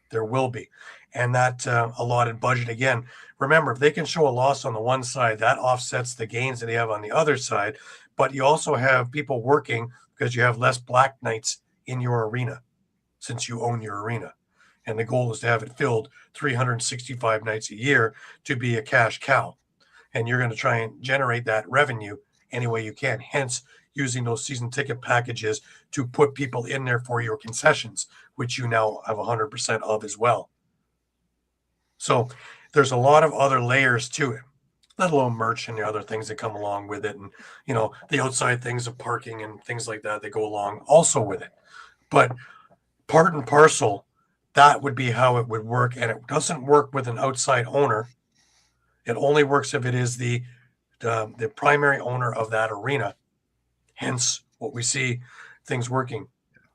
there will be. And that allotted budget, again, remember, if they can show a loss on the one side, that offsets the gains that they have on the other side. But you also have people working because you have less black nights in your arena since you own your arena. And the goal is to have it filled 365 nights a year to be a cash cow. And you're going to try and generate that revenue any way you can. Hence, using those season ticket packages to put people in there for your concessions, which you now have 100% of as well. So there's a lot of other layers to it, let alone merch and the other things that come along with it. And, the outside things of parking and things like that go along also with it. But part and parcel, that would be how it would work. And it doesn't work with an outside owner. It only works if it is the primary owner of that arena. Hence what we see things working.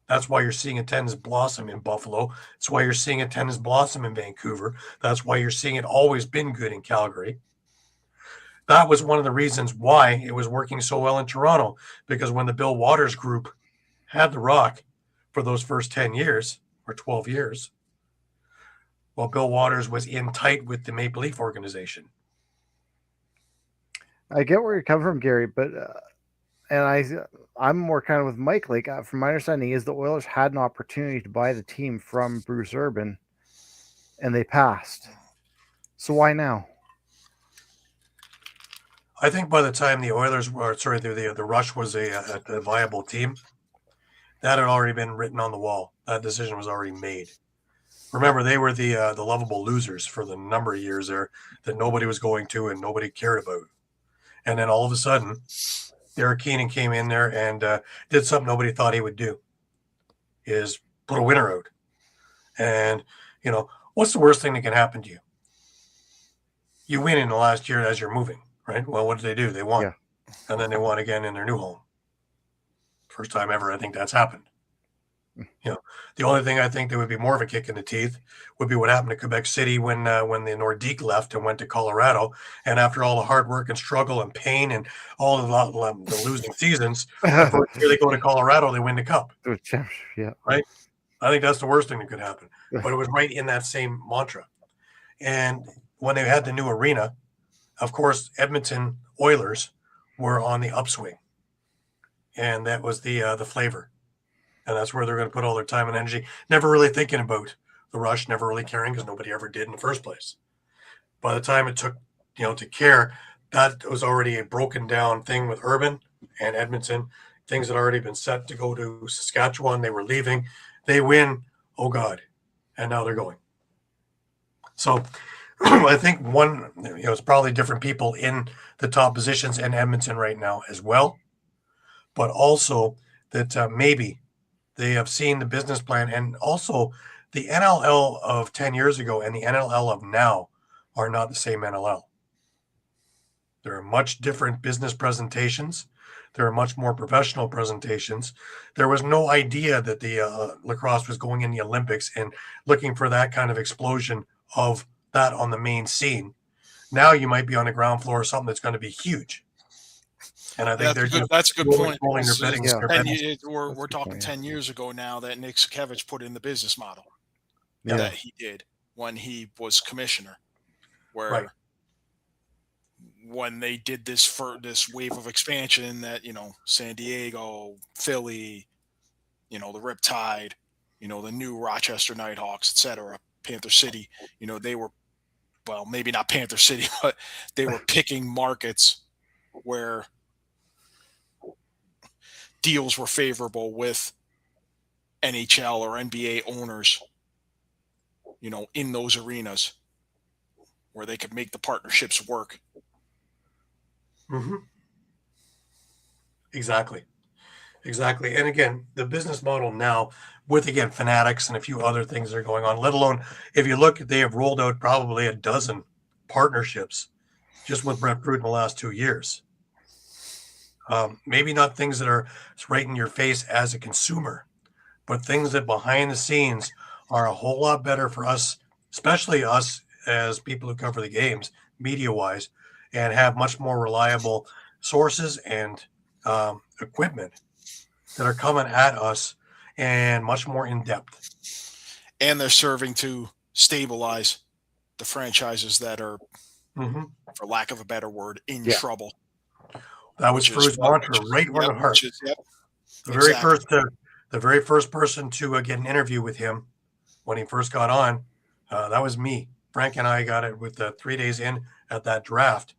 That's why you're seeing attendance blossom in Buffalo. That's why you're seeing attendance blossom in Vancouver. That's why you're seeing it always been good in Calgary. That was one of the reasons why it was working so well in Toronto, because when the Bill Waters group had the Rock for those first 10 years or 12 years, well, Bill Waters was in tight with the Maple Leaf organization. I get where you're coming from, Gary, but I'm more kind of with Mike. Like, from my understanding, is the Oilers had an opportunity to buy the team from Bruce Urban, and they passed. So why now? I think by the time the Oilers were, the Rush was a viable team, that had already been written on the wall. That decision was already made. Remember, they were the lovable losers for the number of years there that nobody was going to and nobody cared about. And then all of a sudden, Derek Keenan came in there and did something nobody thought he would do, is put a winner out. And, what's the worst thing that can happen to you? You win in the last year as you're moving, right? Well, what did they do? They won. Yeah. And then they won again in their new home. First time ever I think that's happened. The only thing I think that would be more of a kick in the teeth would be what happened to Quebec City when the Nordique left and went to Colorado. And after all the hard work and struggle and pain and all the losing seasons, the first year they go to Colorado, they win the cup. Yeah. Right? I think that's the worst thing that could happen. But it was right in that same mantra. And when they had the new arena, of course, Edmonton Oilers were on the upswing. And that was the flavor. And that's where they're going to put all their time and energy, never really thinking about the Rush, never really caring because nobody ever did in the first place. By the time it took, to care, that was already a broken down thing with Urban and Edmonton. Things had already been set to go to Saskatchewan. They were leaving. They win. Oh, God. And now they're going. So I think it's probably different people in the top positions in Edmonton right now as well. But also that maybe they have seen the business plan, and also the NLL of 10 years ago and the NLL of now are not the same NLL. There are much different business presentations. There are much more professional presentations. There was no idea that the lacrosse was going in the Olympics and looking for that kind of explosion of that on the main scene. Now you might be on the ground floor of something that's going to be huge. And I think that's a good point. We're talking 10 years ago now that Nick Sakevich put in the business model Yeah. that he did when he was commissioner, where when they did this wave of expansion that, San Diego, Philly, the Riptide, the new Rochester Nighthawks, etc., Panther City, they were, well, maybe not Panther City, but they were picking markets where deals were favorable with NHL or NBA owners, in those arenas where they could make the partnerships work. Mm-hmm. Exactly. And again, the business model now with, again, Fanatics and a few other things that are going on, let alone if you look, they have rolled out probably a dozen partnerships just with Brett Pruitt in the last 2 years. Maybe not things that are right in your face as a consumer, but things that behind the scenes are a whole lot better for us, especially us as people who cover the games media-wise, and have much more reliable sources and equipment that are coming at us and much more in-depth. And they're serving to stabilize the franchises that are, for lack of a better word, in trouble. That was Pruitt's mantra, right where the heart. The very first person to get an interview with him when he first got on, that was me. Frank and I got it with 3 days in at that draft.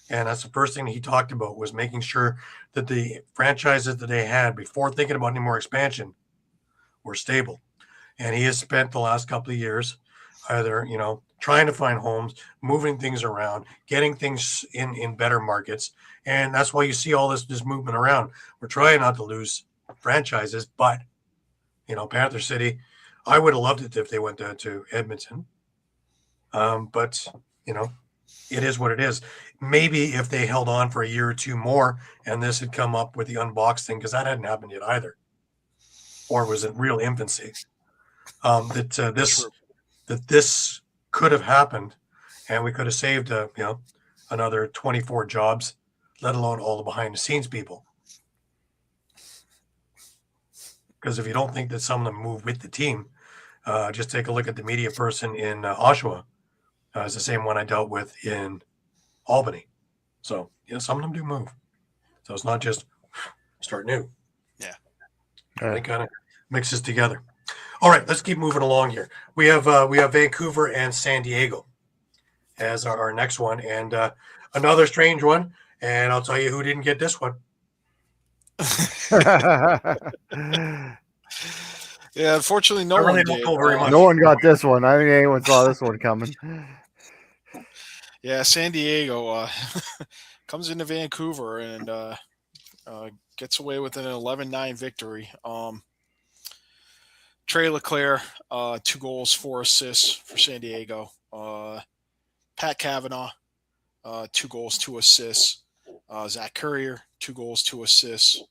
And that's the first thing he talked about, was making sure that the franchises that they had before thinking about any more expansion were stable. And he has spent the last couple of years either, trying to find homes, moving things around, getting things in better markets. And that's why you see all this movement around. We're trying not to lose franchises, but, Panther City, I would have loved it if they went down to Edmonton. But, it is what it is. Maybe if they held on for a year or two more and this had come up with the unboxed thing, because that hadn't happened yet either. or was in real infancy. That this could have happened, and we could have saved another 24 jobs, let alone all the behind the scenes people. Because if you don't think that some of them move with the team, just take a look at the media person in Oshawa. It's the same one I dealt with in Albany. So some of them do move. So it's not just start new. Yeah. It kind of mixes together. All right, let's keep moving along here. We have Vancouver and San Diego as our next one, and another strange one. And I'll tell you who didn't get this one. Yeah, unfortunately, no I really one don't did. know very much. No one got this one. I don't think anyone saw this one coming. Yeah, San Diego comes into Vancouver and gets away with an 11-9 victory. Trey Leclerc, 2 goals, 4 assists for San Diego. Pat Kavanaugh, 2 goals, 2 assists. Zach Courier, 2 goals, 2 assists.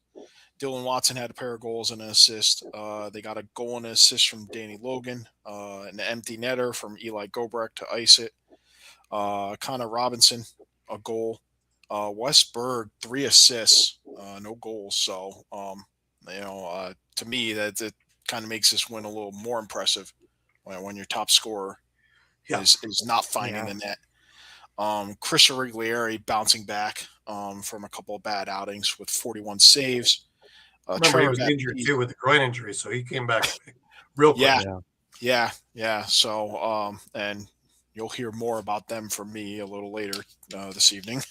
Dylan Watson had a pair of goals and an assist. They got a goal and an assist from Danny Logan, an empty netter from Eli Gobrecht to ice it. Connor Robinson, a goal. Wes Berg, 3 assists, no goals. So, to me, that kind of makes this win a little more impressive when your top scorer is not finding the net. Chris Origlieri bouncing back from a couple of bad outings with 41 saves. Remember, he was injured too with the groin injury, so he came back real quick. Yeah. So, and you'll hear more about them from me a little later this evening.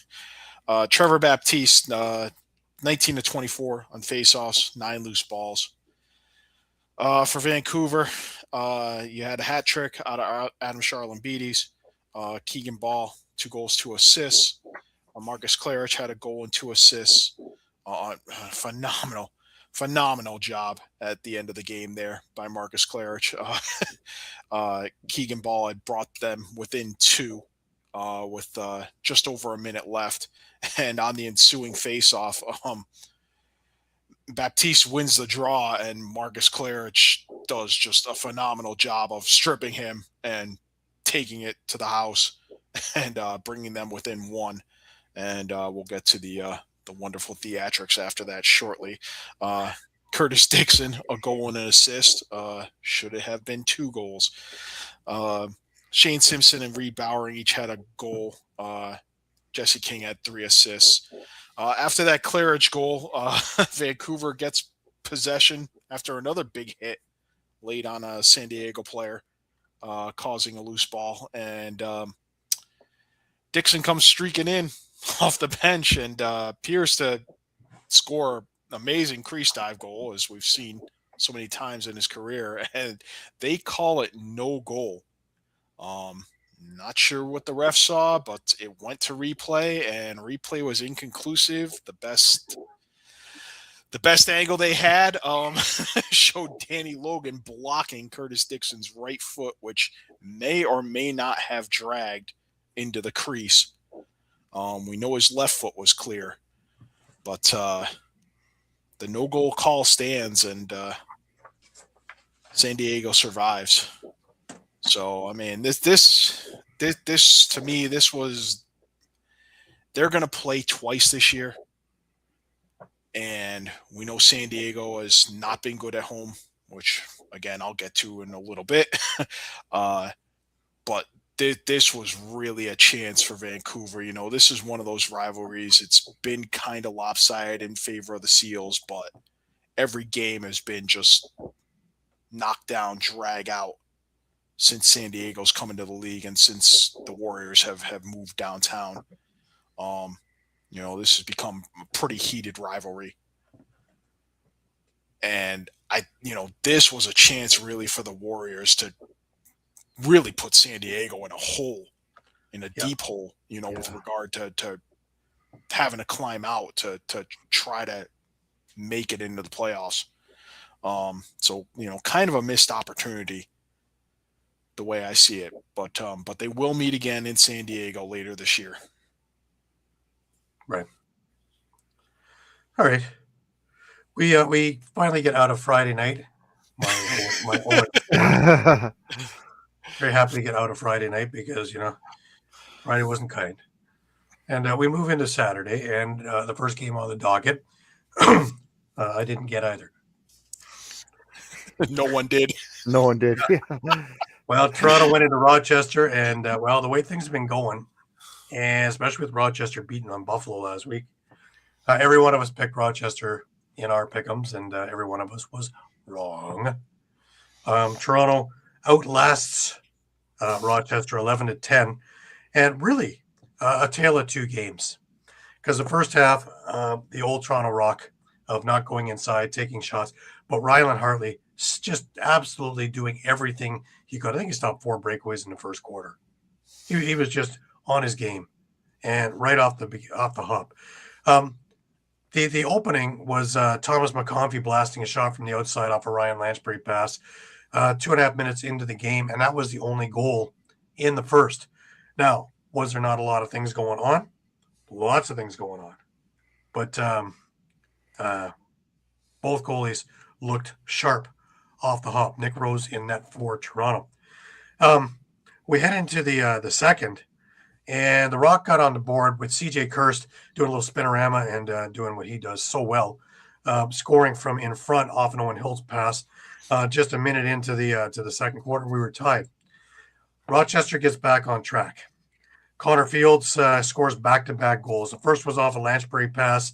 Trevor Baptiste, 19 to 24 on faceoffs, 9 loose balls. For Vancouver, you had a hat trick out of Adam Charlambides. Keegan Ball, 2 goals, 2 assists. Marcus Clarich had a goal and 2 assists. Phenomenal job at the end of the game there by Marcus Clarich. Keegan Ball had brought them within 2 with just over a minute left. And on the ensuing faceoff, Baptiste wins the draw, and Marcus Clarich does just a phenomenal job of stripping him and taking it to the house and bringing them within 1. And we'll get to the wonderful theatrics after that shortly. Curtis Dixon, a goal and an assist. Should it have been 2 goals? Shane Simpson and Reed Bowering each had a goal. Jesse King had 3 assists. After that Claridge goal, Vancouver gets possession after another big hit late on a San Diego player, causing a loose ball. And Dixon comes streaking in off the bench and appears to score an amazing crease dive goal, as we've seen so many times in his career. And they call it no goal. Not sure what the ref saw, but it went to replay, and replay was inconclusive. The best angle they had showed Danny Logan blocking Curtis Dixon's right foot, which may or may not have dragged into the crease. We know his left foot was clear, but the no-goal call stands, and San Diego survives. So, I mean, this to me, this was, they're going to play twice this year. And we know San Diego has not been good at home, which, again, I'll get to in a little bit. But this was really a chance for Vancouver. You know, this is one of those rivalries. It's been kind of lopsided in favor of the Seals, but every game has been just knocked down, drag out since San Diego's come into the league and since the Warriors have moved downtown. You know, this has become a pretty heated rivalry. And this was a chance really for the Warriors to really put San Diego in a hole, in a deep hole, with regard to having to climb out to try to make it into the playoffs. So, kind of a missed opportunity the way I see it, but they will meet again in San Diego later this year. Right. All right. We finally get out of Friday night my Owen. Very happy to get out of Friday night because, Friday wasn't kind. And we move into Saturday, and the first game on the docket, I didn't get either. No one did. No one did. Well, Toronto went into Rochester, and, the way things have been going, and especially with Rochester beating on Buffalo last week, every one of us picked Rochester in our pick'ems, and every one of us was wrong. Toronto outlasts Rochester 11-10, and really a tale of two games. Because the first half, the old Toronto Rock of not going inside, taking shots, but Ryland Hartley just absolutely doing everything he could. I think he stopped 4 breakaways in the first quarter. He was just on his game, and right off the hop. The opening was Thomas McConvey blasting a shot from the outside off a Ryan Lansbury pass 2.5 minutes into the game, and that was the only goal in the first. Now, was there not a lot of things going on? Lots of things going on. But both goalies looked sharp off the hop. Nick Rose in net for Toronto. We head into the second, and the Rock got on the board with CJ Kirst doing a little spinorama and doing what he does so well, scoring from in front off an Owen Hiltz pass. Just a minute into the second quarter, we were tied. Rochester gets back on track. Connor Fields scores back-to-back goals. The first was off a Lansbury pass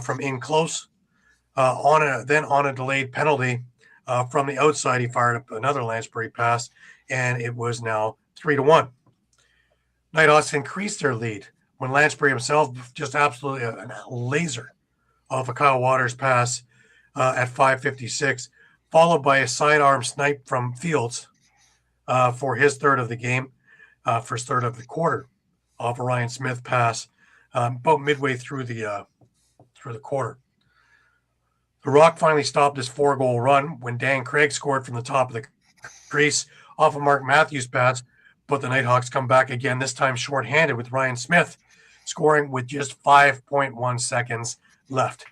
from in close. On a delayed penalty from the outside, he fired up another Lansbury pass, and it was now 3-1. Nighthawks increased their lead when Lansbury himself just absolutely a laser off a Kyle Waters pass at 5:56, followed by a sidearm snipe from Fields for his third of the game, first third of the quarter, off a Ryan Smith pass about midway through the quarter. The Rock finally stopped his 4-goal run when Dan Craig scored from the top of the crease off of Mark Matthews' pass, but the Nighthawks come back again, this time shorthanded with Ryan Smith scoring with just 5.1 seconds left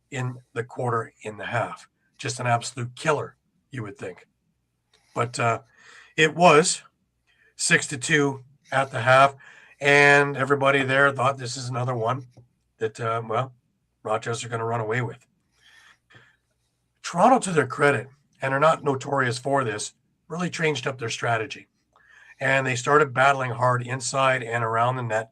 in the quarter in the half. Just an absolute killer, you would think. But it was 6-2 at the half, and everybody there thought this is another one that, Rochester's going to run away with. Toronto, to their credit, and are not notorious for this, really changed up their strategy. And they started battling hard inside and around the net.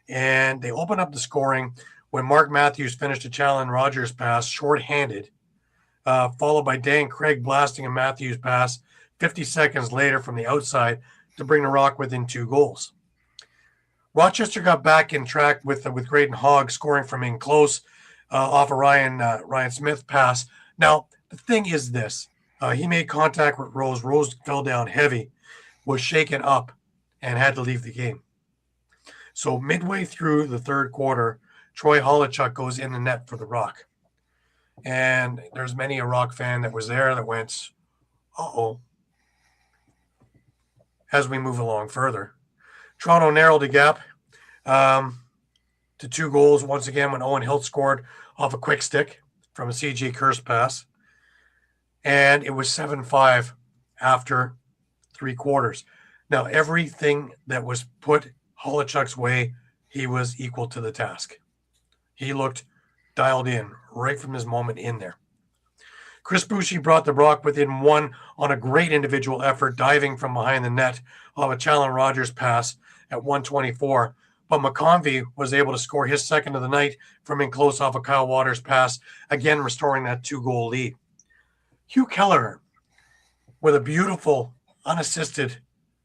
And they opened up the scoring when Mark Matthews finished a Challen Rogers pass shorthanded, followed by Dan Craig blasting a Matthews pass 50 seconds later from the outside to bring the Rock within 2 goals. Rochester got back in track with Graydon Hogg scoring from in close off a Ryan Smith pass. Now, the thing is this. He made contact with Rose. Rose fell down heavy, was shaken up, and had to leave the game. So midway through the third quarter, Troy Holochuk goes in the net for the Rock. And there's many a Rock fan that was there that went, uh-oh, as we move along further. Toronto narrowed the gap to 2 goals once again when Owen Hiltz scored off a quick stick from a CJ Kirst pass. And it was 7-5 after 3 quarters. Now, everything that was put Holochuk's way, he was equal to the task. He looked dialed in right from his moment in there. Chris Boucher brought the Rock within 1 on a great individual effort, diving from behind the net off a Challen Rogers pass at 1:24. But McConvey was able to score his second of the night from in close off a Kyle Waters pass, again restoring that 2-goal lead. Hugh Kelleher with a beautiful unassisted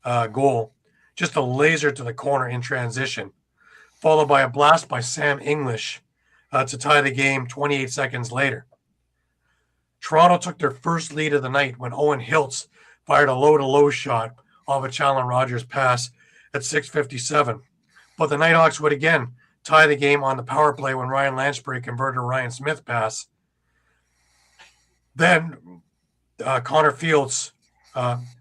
goal, just a laser to the corner in transition, followed by a blast by Sam English to tie the game 28 seconds later. Toronto took their first lead of the night when Owen Hiltz fired a low-to-low shot off a Challen Rogers pass at 6:57. But the Nighthawks would again tie the game on the power play when Ryan Lansbury converted a Ryan Smith pass. Then Connor Fields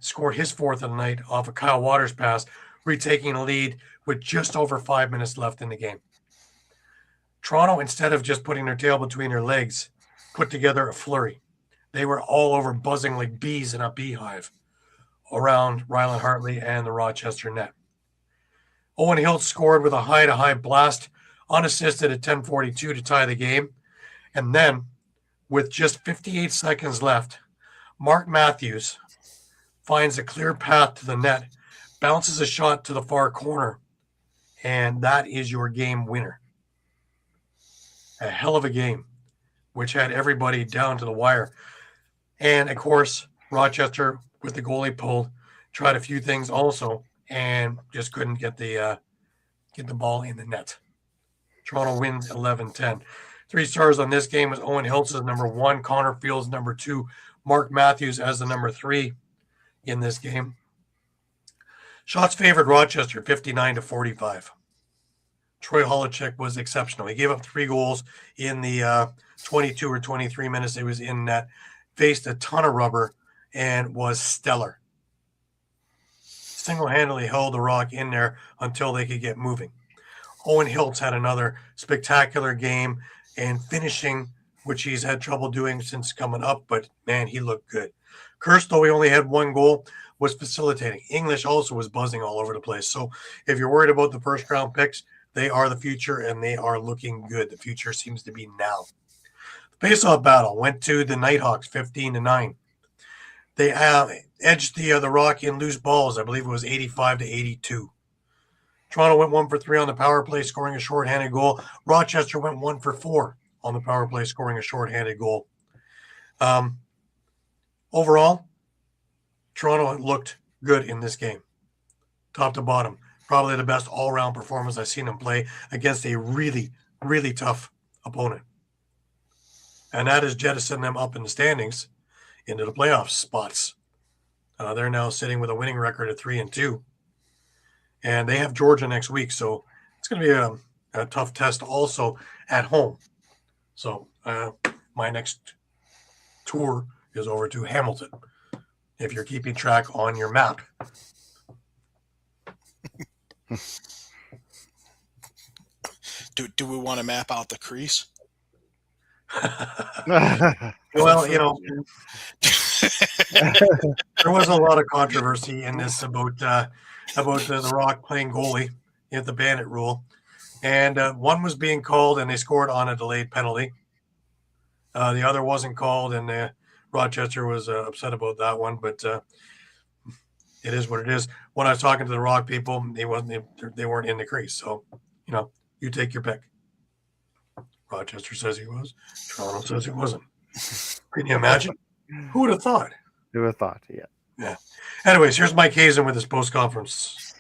scored his 4th of the night off a Kyle Waters pass, retaking the lead with just over 5 minutes left in the game. Toronto, instead of just putting their tail between their legs, put together a flurry. They were all over buzzing like bees in a beehive around Ryland Hartley and the Rochester net. Owen Hilt scored with a high-to-high blast, unassisted at 10:42 to tie the game. And then, with just 58 seconds left, Mark Matthews finds a clear path to the net, bounces a shot to the far corner, and that is your game winner. A hell of a game, which had everybody down to the wire. And, of course, Rochester, with the goalie pulled, tried a few things also and just couldn't get the ball in the net. Toronto wins 11-10. 3 stars on this game was Owen Hiltz as number 1, Connor Fields number 2, Mark Matthews as the number 3 in this game. Shots favored Rochester 59-45. Troy Holochek was exceptional. He gave up 3 goals in the 22 or 23 minutes he was in net, faced a ton of rubber, and was stellar. Single-handedly held the Rock in there until they could get moving. Owen Hiltz had another spectacular game and finishing, which he's had trouble doing since coming up, but, man, he looked good. Kirst, though he only had 1 goal, was facilitating. English also was buzzing all over the place. So if you're worried about the first-round picks, they are the future, and they are looking good. The future seems to be now. The face-off battle went to the Nighthawks 15-9. They edged the Rock in loose balls. I believe it was 85-82. Toronto went 1 for 3 on the power play, scoring a shorthanded goal. Rochester went 1 for 4 on the power play, scoring a shorthanded goal. Overall, Toronto looked good in this game, top to bottom. Probably the best all-round performance I've seen them play against a really, really tough opponent. And that has jettisoned them up in the standings into the playoff spots. They're now sitting with a winning record of 3-2. And they have Georgia next week, so it's going to be a tough test also at home. So my next tour is over to Hamilton, if you're keeping track on your map. Do we want to map out the crease? Well, you know, there was a lot of controversy in this about the Rock playing goalie in the Bandit rule, and one was being called, and they scored on a delayed penalty. The other wasn't called, and Rochester was upset about that one, but it is what it is. When I was talking to the Rock people, they weren't in the crease, so you know, you take your pick. Rochester says he was. Toronto says he wasn't. Can you imagine? Who would have thought? Who would have thought? Yeah. Yeah. Anyways, here's Mike Hazen with his post-conference.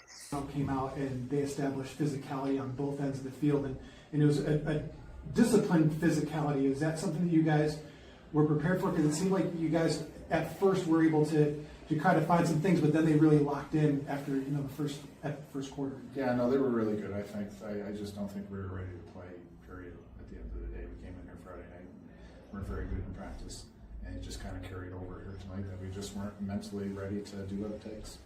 Came out and they established physicality on both ends of the field, and it was a disciplined physicality. Is that something that you guys were prepared for? Because it seemed like you guys at first were able to kind of find some things, but then they really locked in after the first quarter. Yeah, no, they were really good. I think I just don't think we were ready to play. Period. At the end of the day, we came in here Friday night. We weren't very good in practice, and it just kind of carried over here tonight. That we just weren't mentally ready to do what it takes.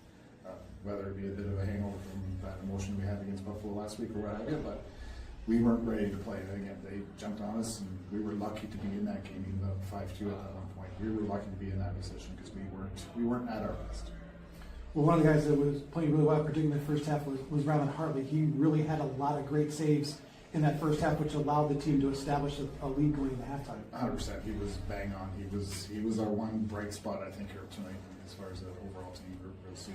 Whether it be a bit of a hangover from that emotion we had against Buffalo last week or what have you, but we weren't ready to play. Again, they jumped on us, and we were lucky to be in that game, even though 5-2 at that one point. We were lucky to be in that position because we weren't at our best. Well, one of the guys that was playing really well, particularly in the first half, was Ryland Hartley. He really had a lot of great saves in that first half, which allowed the team to establish a lead going into halftime. 100%. He was bang on. He was our one bright spot, I think, here tonight as far as the overall team group goes.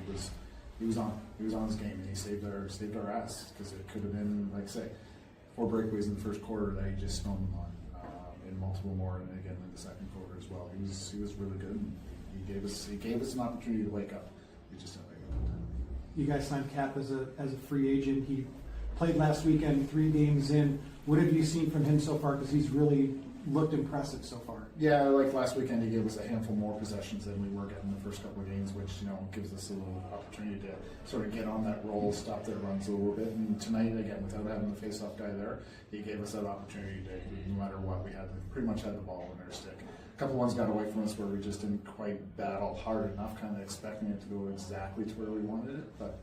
He was on his game, and he saved our ass, because it could have been, like I say, 4 breakaways in the first quarter that he just snowed them on, and multiple more, and again in the second quarter as well. He was really good, and he gave us an opportunity to wake up. We just didn't wake up in time. You guys signed Cap as a free agent. He played last weekend, 3 games in. What have you seen from him so far? Because he's really looked impressive so far. Yeah, like last weekend, he gave us a handful more possessions than we were getting the first couple of games, which gives us a little opportunity to sort of get on that roll, stop their runs a little bit. And tonight, again, without having the face-off guy there, he gave us that opportunity to, no matter what, we pretty much had the ball in our stick. A couple ones got away from us where we just didn't quite battle hard enough, kind of expecting it to go exactly to where we wanted it. But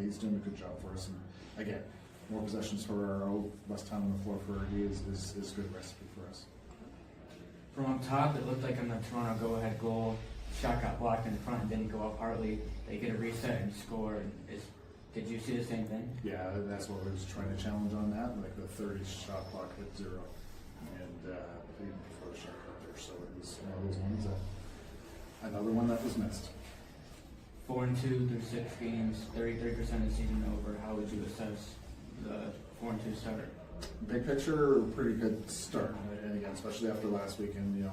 he's doing a good job for us. And again, more possessions for our own, less time on the floor for RD is good recipe for us. From up top, it looked like on the Toronto go-ahead goal, shot got blocked in front and didn't go up hardly. They get a reset and score. Did you see the same thing? Yeah, that's what we was trying to challenge on that. Like the 30 shot clock hit 0, and even before the shot clock there. So it was one of those ones that another one that was missed. 4-2 through 6 games, 33% of the season over. How would you assess the 4-2 start? Big picture, pretty good start, and again, especially after last weekend, you know,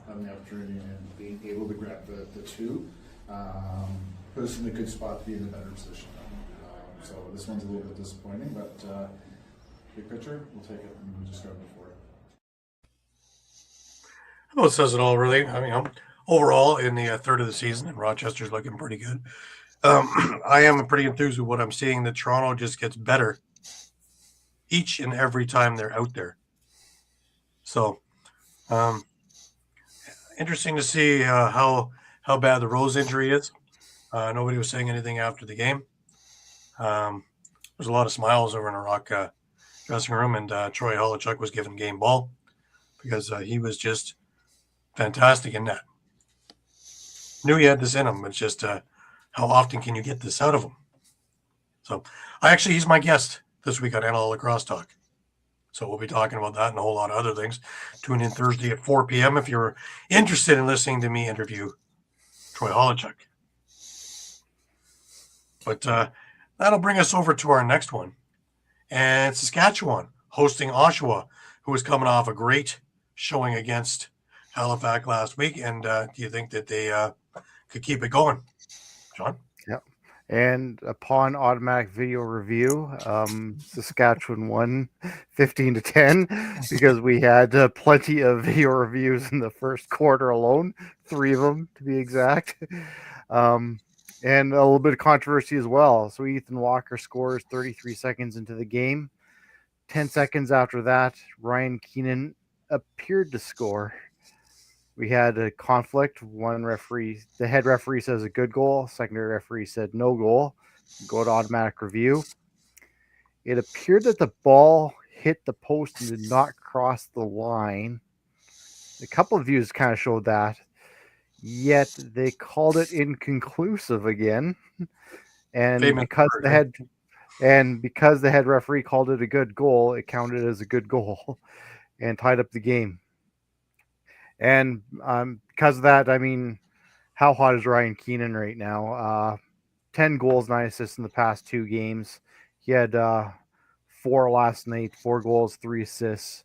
having the opportunity and being able to grab the 2, put us in a good spot to be in a better position. So this one's a little bit disappointing, but big picture, we'll take it, and we just got before it. Well, it says it all, really. I mean, overall, in the third of the season, and Rochester's looking pretty good. I am pretty enthused with what I'm seeing. That Toronto just gets better each and every time they're out there. So, interesting to see how bad the Rose injury is. Nobody was saying anything after the game. There's a lot of smiles over in the Rock dressing room, and Troy Holochuk was given game ball because he was just fantastic in that. Knew he had this in him. It's just how often can you get this out of him? So, he's my guest this week on NLL Lacrosse Talk. So we'll be talking about that and a whole lot of other things. Tune in Thursday at 4 p.m. if you're interested in listening to me interview Troy Holochuk. But that'll bring us over to our next one. And Saskatchewan hosting Oshawa, who was coming off a great showing against Halifax last week. And do you think that they could keep it going? Shawn? Yeah. And upon automatic video review, Saskatchewan won 15-10 because we had plenty of video reviews in the first quarter alone, 3 of them to be exact. And a little bit of controversy as well. So Ethan Walker scores 33 seconds into the game. 10 seconds after that, Ryan Keenan appeared to score. We had a conflict. One referee, the head referee says a good goal. Secondary referee said no goal. Go to automatic review. It appeared that the ball hit the post and did not cross the line. A couple of views kind of showed that. Yet they called it inconclusive again. And because the head referee called it a good goal, it counted as a good goal and tied up the game. And because of that, I mean, how hot is Ryan Keenan right now? 10 goals, 9 assists in the past 2 games. He had 4 last night, 4 goals, 3 assists.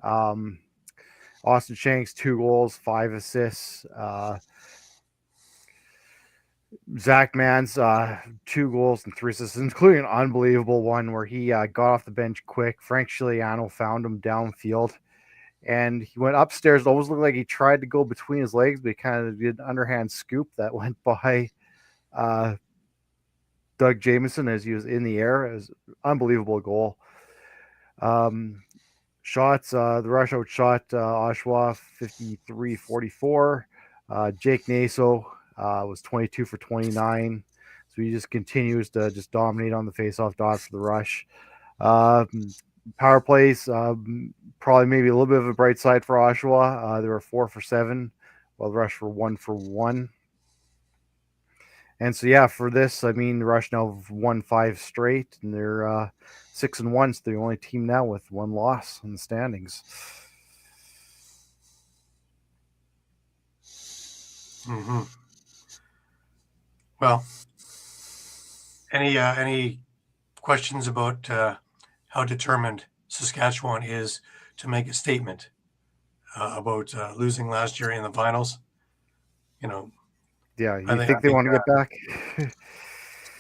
Austin Shanks, 2 goals, 5 assists. Zach Mans, 2 goals and 3 assists, including an unbelievable one where he got off the bench quick. Frank Chiliano found him downfield. And he went upstairs. It almost looked like he tried to go between his legs, but he kind of did an underhand scoop that went by Doug Jamieson as he was in the air. It was an unbelievable goal. Shots, the rush outshot Oshawa 53-44. Jake Naso was 22 for 29. So he just continues to just dominate on the faceoff dot for the rush. Power plays, probably maybe a little bit of a bright side for Oshawa. They were 4 for 7, while the Rush were 1 for 1. And so, yeah, for this, I mean, the Rush now have won 5 straight, and they're 6-1. So they're the only team now with 1 loss in the standings. Mm-hmm. Well, any questions about how determined Saskatchewan is to make a statement about losing last year in the finals? You know. Yeah, you think they want to get back?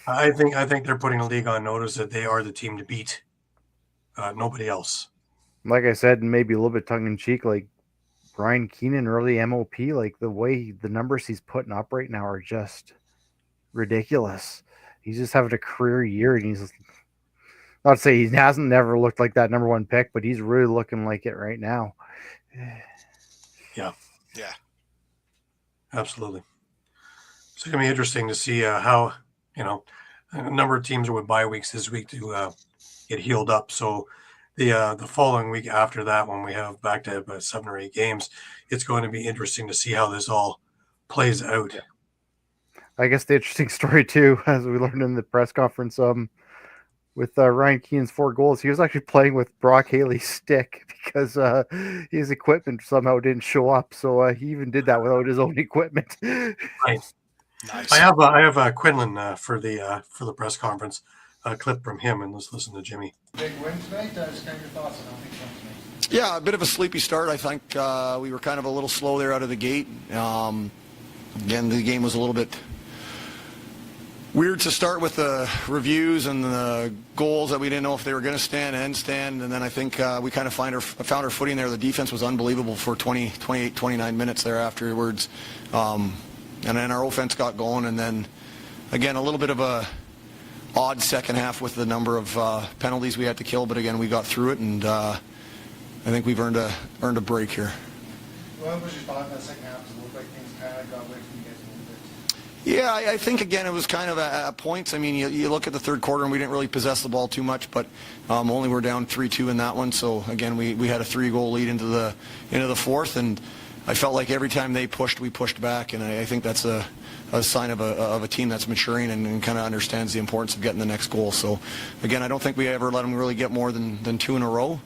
I think they're putting the league on notice that they are the team to beat. Nobody else. Like I said, and maybe a little bit tongue in cheek, like Brian Keenan, early MOP, like the numbers he's putting up right now are just ridiculous. He's just having a career year, and he's not to say he hasn't never looked like that number 1 pick, but he's really looking like it right now. Yeah. Yeah. Absolutely. It's going to be interesting to see how, a number of teams are with bye weeks this week to get healed up. So the following week after that, when we have back to about 7 or 8 games, it's going to be interesting to see how this all plays out. I guess the interesting story too, as we learned in the press conference, with Ryan Keenan's 4 goals, he was actually playing with Brock Haley's stick because his equipment somehow didn't show up. So he even did that without his own equipment. Right. Nice. I have Quinlan for the press conference, a clip from him, and let's listen to Jimmy. Big win tonight. Just kind of your thoughts on how things went tonight. Yeah, a bit of a sleepy start. I think we were kind of a little slow there out of the gate. Again, the game was a little bit weird to start with the reviews and the goals that we didn't know if they were going to stand, and then I think we kind of found our footing there. The defense was unbelievable for 28, 29 minutes there afterwards. And then our offense got going, and then again a little bit of a odd second half with the number of penalties we had to kill, but again we got through it, and I think we've earned a break here. What was your thought in that second half? Because it looked like things kind of got away from you guys a little bit. Yeah, I think again it was kind of at points. I mean, you look at the third quarter and we didn't really possess the ball too much, but only we're down 3-2 in that one. So again, we had a 3-goal lead into the fourth, and I felt like every time they pushed, we pushed back, and I think that's a sign of a team that's maturing and kind of understands the importance of getting the next goal. So again, I don't think we ever let them really get more than 2 in a row,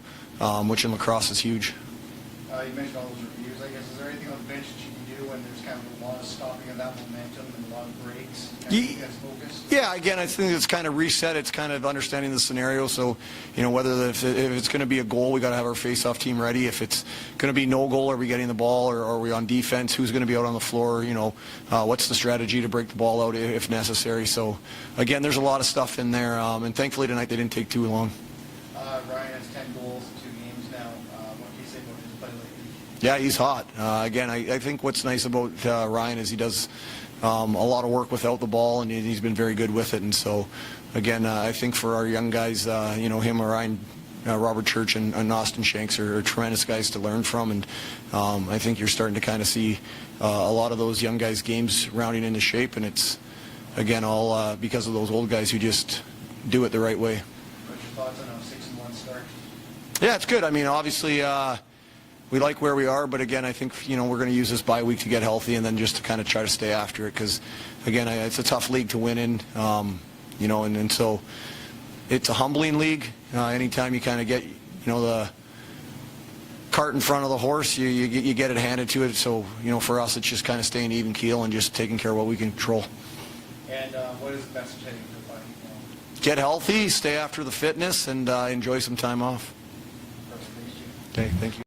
which in lacrosse is huge. You mentioned all those reviews. I guess is there anything on the bench that you can do when there's kind of a lot of stopping of that momentum and a lot of breaks? Kind of you guys focus? Yeah, again, I think it's kind of reset. It's kind of understanding the scenario. So, whether if it's going to be a goal, we got to have our face-off team ready. If it's going to be no goal, are we getting the ball, or are we on defense? Who's going to be out on the floor? What's the strategy to break the ball out if necessary? So, again, there's a lot of stuff in there, and thankfully tonight they didn't take too long. Ryan has 10 goals in 2 games now. What can you say about his play lately? Yeah, he's hot. Again, I think what's nice about Ryan is he does a lot of work without the ball, and he's been very good with it. And so, again, I think for our young guys, him, Ryan, Robert Church, and Austin Shanks are tremendous guys to learn from. And I think you're starting to kind of see a lot of those young guys' games rounding into shape, and it's, again, all because of those old guys who just do it the right way. What's your thoughts on a 6-1 start? Yeah, it's good. I mean, obviously, we like where we are, but again, I think we're going to use this bye week to get healthy, and then just to kind of try to stay after it, because again, it's a tough league to win in, and so it's a humbling league. Anytime you kind of get the cart in front of the horse, you get it handed to it. So for us, it's just kind of staying even keel and just taking care of what we can control. And what is the message heading to the bye week now? Get healthy, stay after the fitness, and enjoy some time off. Perfect. Thanks, Jim. Okay, thank you.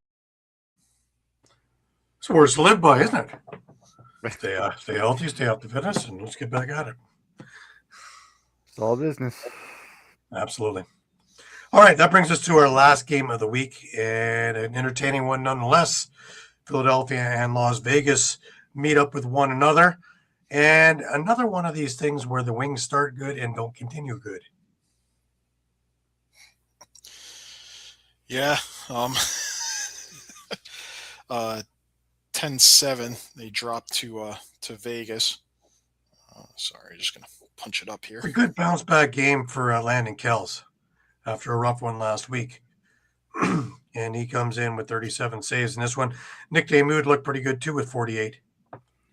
So words to live by, isn't it? Stay healthy, stay out the fitness, and let's get back at it. It's all business. Absolutely. All right, that brings us to our last game of the week, and an entertaining one nonetheless. Philadelphia and Las Vegas meet up with one another, and another one of these things where the Wings start good and don't continue good. Yeah. 10-7, they dropped to Vegas. Sorry, just gonna punch it up here. It's a good bounce back game for Landon Kells after a rough one last week. And he comes in with 37 saves in this one. Nick Damoud looked pretty good too with 48.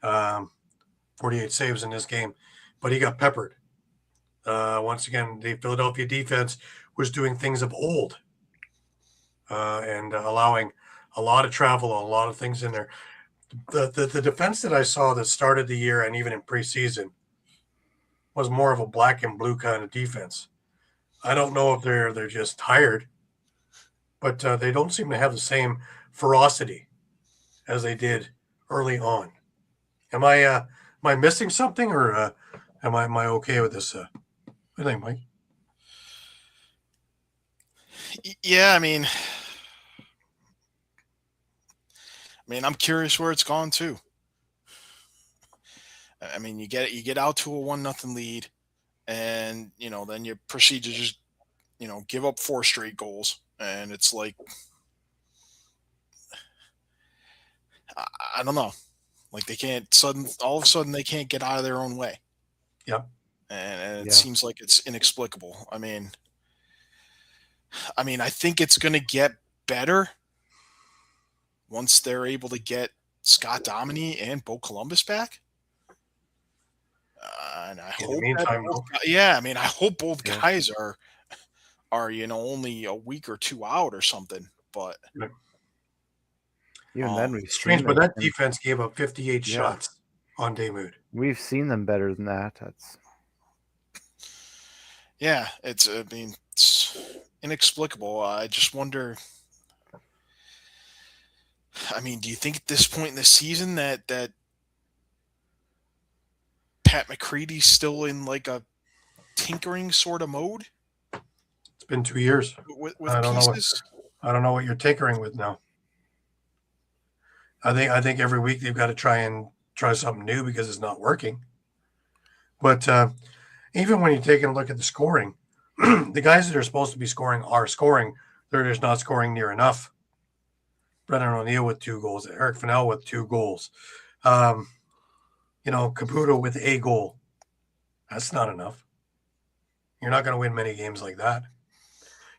48 saves in this game, but he got peppered. Once again, the Philadelphia defense was doing things of old and allowing a lot of travel, a lot of things in there. The defense that I saw that started the year and even in preseason was more of a black and blue kind of defense. I don't know if they're just tired, but they don't seem to have the same ferocity as they did early on. Am I missing something, or am I okay with this? What do you think, Mike? Yeah, I mean, I'm curious where it's gone to. I mean, you get out to a 1-0 lead, and then you proceed to just give up 4 straight goals, and it's like I don't know, like they can't all of a sudden they can't get out of their own way. Yep. And it seems like it's inexplicable. I mean, I mean, I think it's going to get better once they're able to get Scott Dominy and Bo Columbus back. And I In hope the meantime, I mean, I hope both Yeah. guys are only a week or two out or something. But Even then, we've strange, seen but them, that defense gave up 58 Yeah. shots on Damoud. we've seen them better than that. That's yeah, it's inexplicable. I just wonder. I mean, do you think at this point in the season that Pat McCready's still in like a tinkering sort of mode It's been 2 years. with I don't know pieces? I don't know what you're tinkering with now. I think every week they've got to try something new because it's not working. But even when you're taking a look at the scoring, the guys that are supposed to be scoring are scoring. They're just not scoring near enough. Brendan O'Neill with 2 goals, Eric Fennell with 2 goals. Caputo with a goal. That's not enough. You're not going to win many games like that.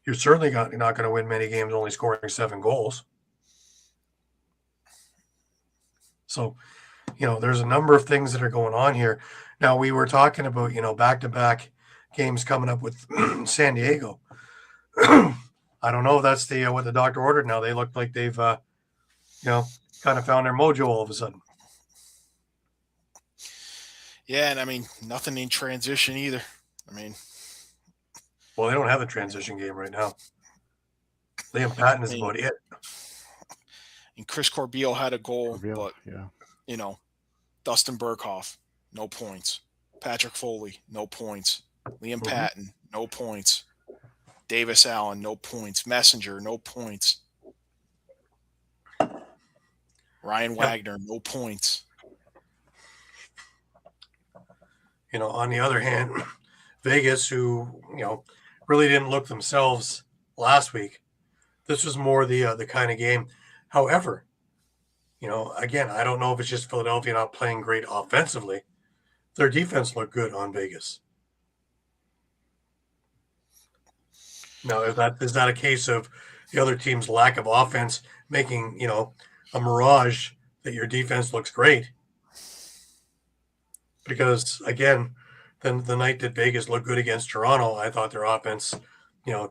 You're certainly not going to win many games only scoring 7 goals. So, there's a number of things that are going on here. Now, we were talking about, back-to-back games coming up with San Diego. I don't know if that's what the doctor ordered now. They look like they've, kind of found their mojo all of a sudden. Yeah, and I mean, nothing in transition either. I mean, Well, they don't have a transition game right now. Liam Patton is about it. and Chris Corbeil had a goal, real. but Yeah. Dustin Burkhoff, no points. Patrick Foley, no points. Liam Mhm. Patton, no points. Davis Allen, no points. Messenger, no points. Ryan Wagner, no points. On the other hand, Vegas, who, really didn't look themselves last week, this was more the kind of game. However, again, I don't know if it's just Philadelphia not playing great offensively. Their defense looked good on Vegas. Now, is that a case of the other team's lack of offense making, a mirage that your defense looks great? Because, again, then the night that Vegas looked good against Toronto, I thought their offense,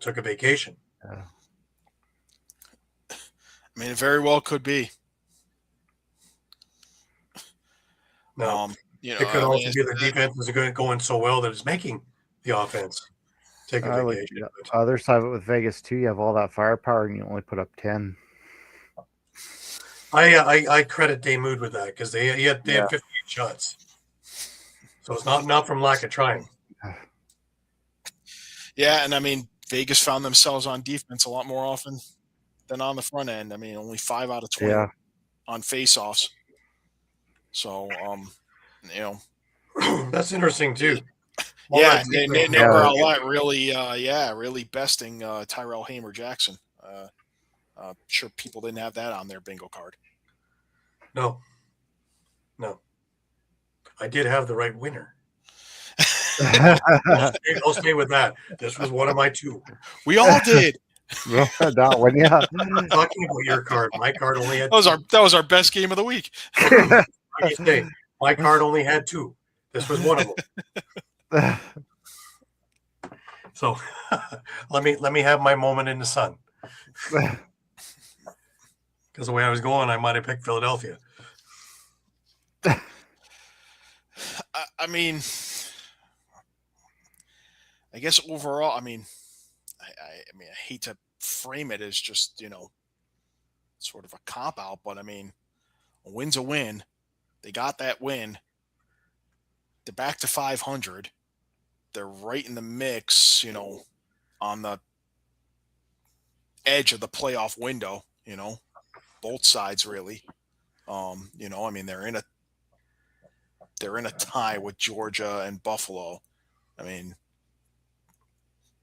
took a vacation. I mean, it very well could be. Now, You know, it could I also mean, be the defense is going so well that it's making the offense take a vacation. But Other side of it with Vegas too, you have all that firepower and you only put up 10. I credit Damoud with that because they had 58 shots. So it's not from lack of trying. Yeah, and I mean, Vegas found themselves on defense a lot more often than on the front end. I mean, only 5 out of 20 Yeah. on faceoffs. So, That's interesting too. yeah, Well, Nick Barlett really besting Tyrell Hamer-Jackson. Sure people didn't have that on their bingo card. No. I did have the right winner. I'll stay with that. This was one of my 2. We all did. That one, yeah. I'm talking about your card. My card only had That was our best game of the week. Like you say, my card only had 2. This was one of them. So let me have my moment in the sun. Because the way I was going, I might have picked Philadelphia. I mean, I guess overall, I mean, I hate to frame it as just, sort of a cop out, but I mean, a win's a win. They got that win. They're back to 500. They're right in the mix, on the edge of the playoff window, both sides really. I mean, they're in a tie with Georgia and Buffalo. I mean,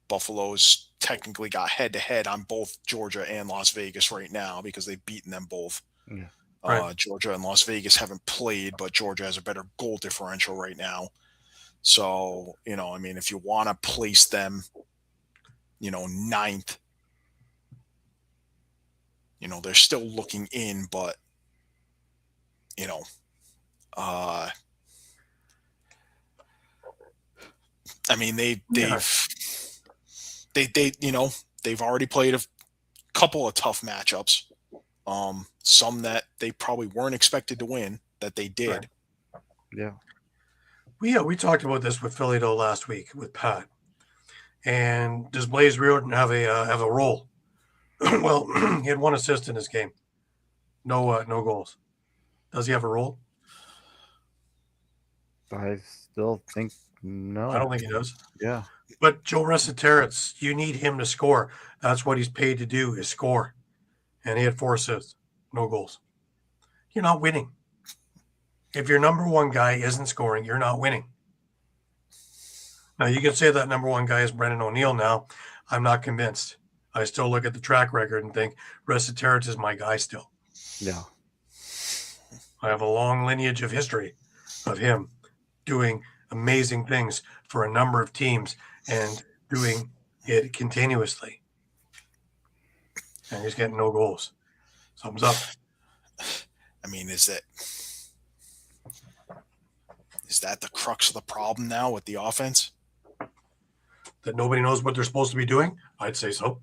Buffalo's technically got head-to-head on both Georgia and Las Vegas right now because they've beaten them both. Yeah. Right. Georgia and Las Vegas haven't played, but Georgia has a better goal differential right now. So, I mean, if you want to place them, 9th they're still looking in, but I mean, they've already played a couple of tough matchups. Some that they probably weren't expected to win that they did. Yeah. We talked about this with Philly though last week with Pat. And does Blaze Riordan have a role? Well, he had 1 assist in this game. No goals. Does he have a role? I still think no. I don't think he does. Yeah. But Joe Resetaritz, you need him to score. That's what he's paid to do, is score. And he had 4 assists, no goals. You're not winning. If your number one guy isn't scoring, you're not winning. Now, you can say that number one guy is Brendan O'Neill now. I'm not convinced. I still look at the track record and think Resetaritz is my guy still. Yeah. I have a long lineage of history of him doing amazing things for a number of teams and doing it continuously. And he's getting no goals. Thumbs up. I mean, is that the crux of the problem now with the offense? That nobody knows what they're supposed to be doing? I'd say so.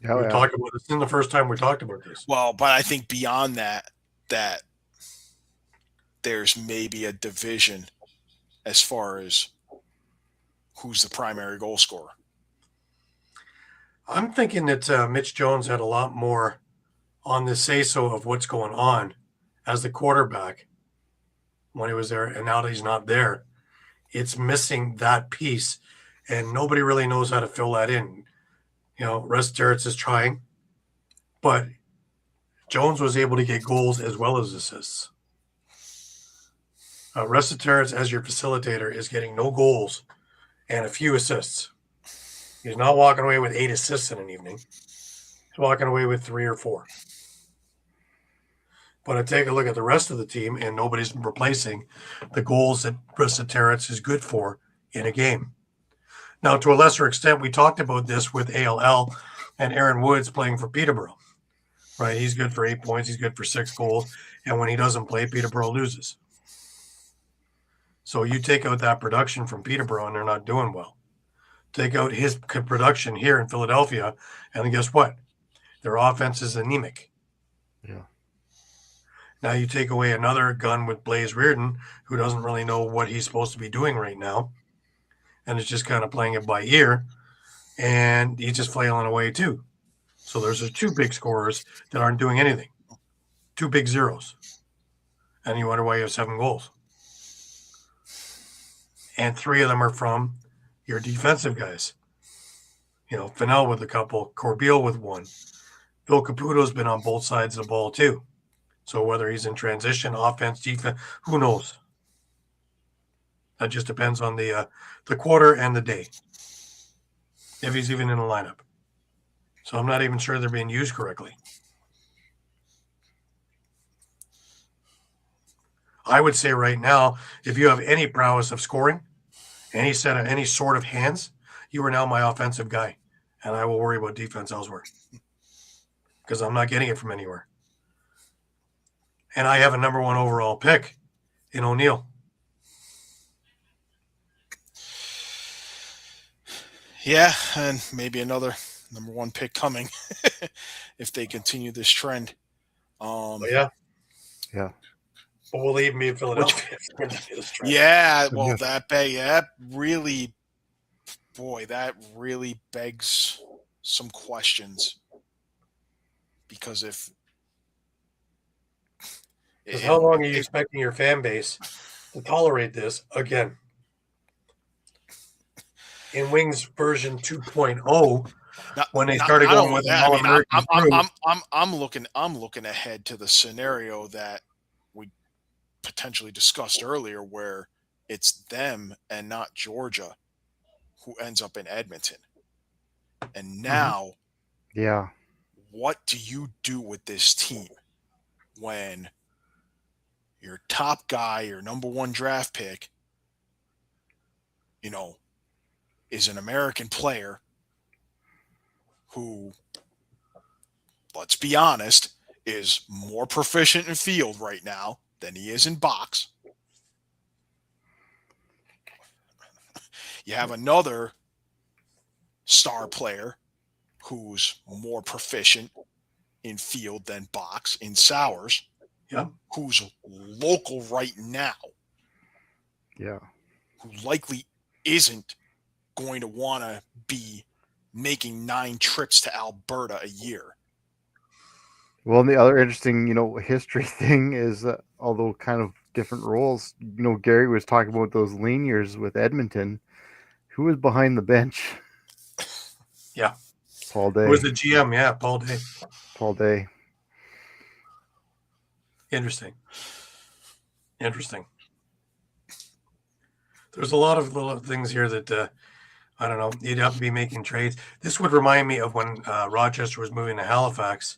Oh, We yeah. talked about this in the first time we talked about this. Well, but I think beyond that there's maybe a division as far as who's the primary goal scorer. I'm thinking that Mitch Jones had a lot more on the say-so of what's going on as the quarterback when he was there, and now that he's not there, it's missing that piece, and nobody really knows how to fill that in. Resetaritz is trying, but Jones was able to get goals as well as assists. Resetaritz, as your facilitator, is getting no goals and a few assists. He's not walking away with 8 assists in an evening. He's walking away with 3 or 4. But I take a look at the rest of the team, and nobody's replacing the goals that Resetaritz is good for in a game. Now, to a lesser extent, we talked about this with ALL and Aaron Woods playing for Peterborough. Right? He's good for 8 points. He's good for 6 goals. And when he doesn't play, Peterborough loses. So you take out that production from Peterborough, and they're not doing well. Take out his production here in Philadelphia, and then guess what? Their offense is anemic. Yeah. Now you take away another gun with Blaze Riordan, who doesn't really know what he's supposed to be doing right now, and is just kind of playing it by ear, and he's just flailing away too. So there's 2 big scorers that aren't doing anything. 2 big zeros. And you wonder why you have 7 goals. And 3 of them are from your defensive guys. Fennell with a couple, Corbeil with 1. Phil Caputo's been on both sides of the ball too. So whether he's in transition, offense, defense, who knows? That just depends on the quarter and the day, if he's even in the lineup. So I'm not even sure they're being used correctly. I would say right now, if you have any prowess of scoring, any sort of hands, you are now my offensive guy, and I will worry about defense elsewhere because I'm not getting it from anywhere. And I have a number 1 overall pick in O'Neill. Yeah, and maybe another number 1 pick coming if they continue this trend. Yeah. But will he even be in Philadelphia? Yeah, well, that really begs some questions. Because how long are you expecting your fan base to tolerate this again? In Wings version 2.0, when they started going with that, All-American crew, I'm looking ahead to the scenario that we potentially discussed earlier, where it's them and not Georgia who ends up in Edmonton. And now, Yeah. what do you do with this team when your top guy, your number 1 draft pick, is an American player who let's be honest, is more proficient in field right now than he is in box. You have another star player who's more proficient in field than box in Sowers, Yeah. who's local right now, Yeah. who likely isn't going to want to be making 9 trips to Alberta a year. Well, and the other interesting, history thing is, although kind of different roles, Gary was talking about those lean years with Edmonton. Who was behind the bench? Yeah. Paul Day. Who was the GM? Yeah, Paul Day. Paul Day. Interesting. There's a lot of little things here that I don't know. You'd have to be making trades. This would remind me of when Rochester was moving to Halifax,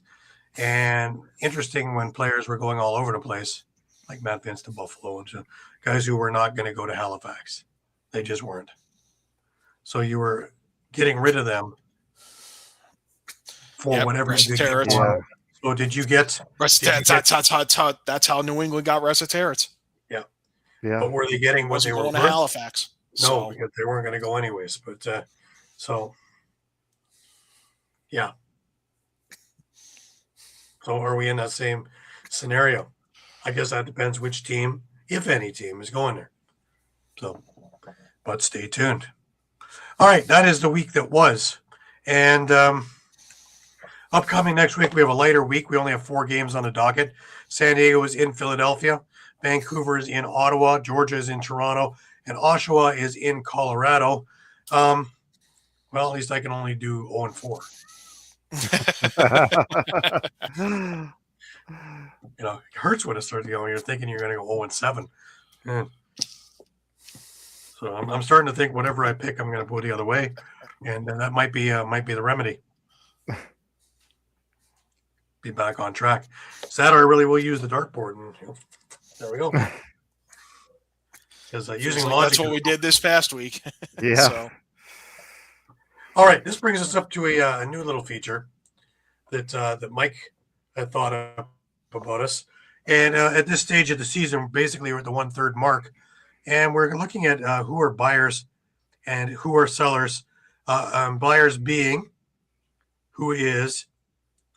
and interesting when players were going all over the place, like Matt Vince to Buffalo and so, guys who were not going to go to Halifax. They just weren't. So you were getting rid of them for whatever you could get. Yeah. So did you get? That's how New England got Resetaritz. Yeah. Yeah. But were they getting what they were going to worth? Halifax? No, because they weren't going to go anyways. But so, yeah. So are we in that same scenario? I guess that depends which team, if any team, is going there. So, but stay tuned. All right, that is the week that was. And upcoming next week, we have a lighter week. We only have 4 games on the docket. San Diego is in Philadelphia. Vancouver is in Ottawa. Georgia is in Toronto. And Oshawa is in Colorado. Well, at least I can only do 0-4. It hurts when it starts going. You're thinking you're going to go 0-7. Yeah. So I'm starting to think whatever I pick, I'm going to go the other way, and that might be the remedy. Be back on track. Sad, I really will use the dartboard, and there we go. Because using logic, that's what we did this past week. Yeah. So. All right, this brings us up to a new little feature that Mike had thought up about us. And at this stage of the season, basically we're at the 1/3 mark, and we're looking at who are buyers and who are sellers. Buyers being who is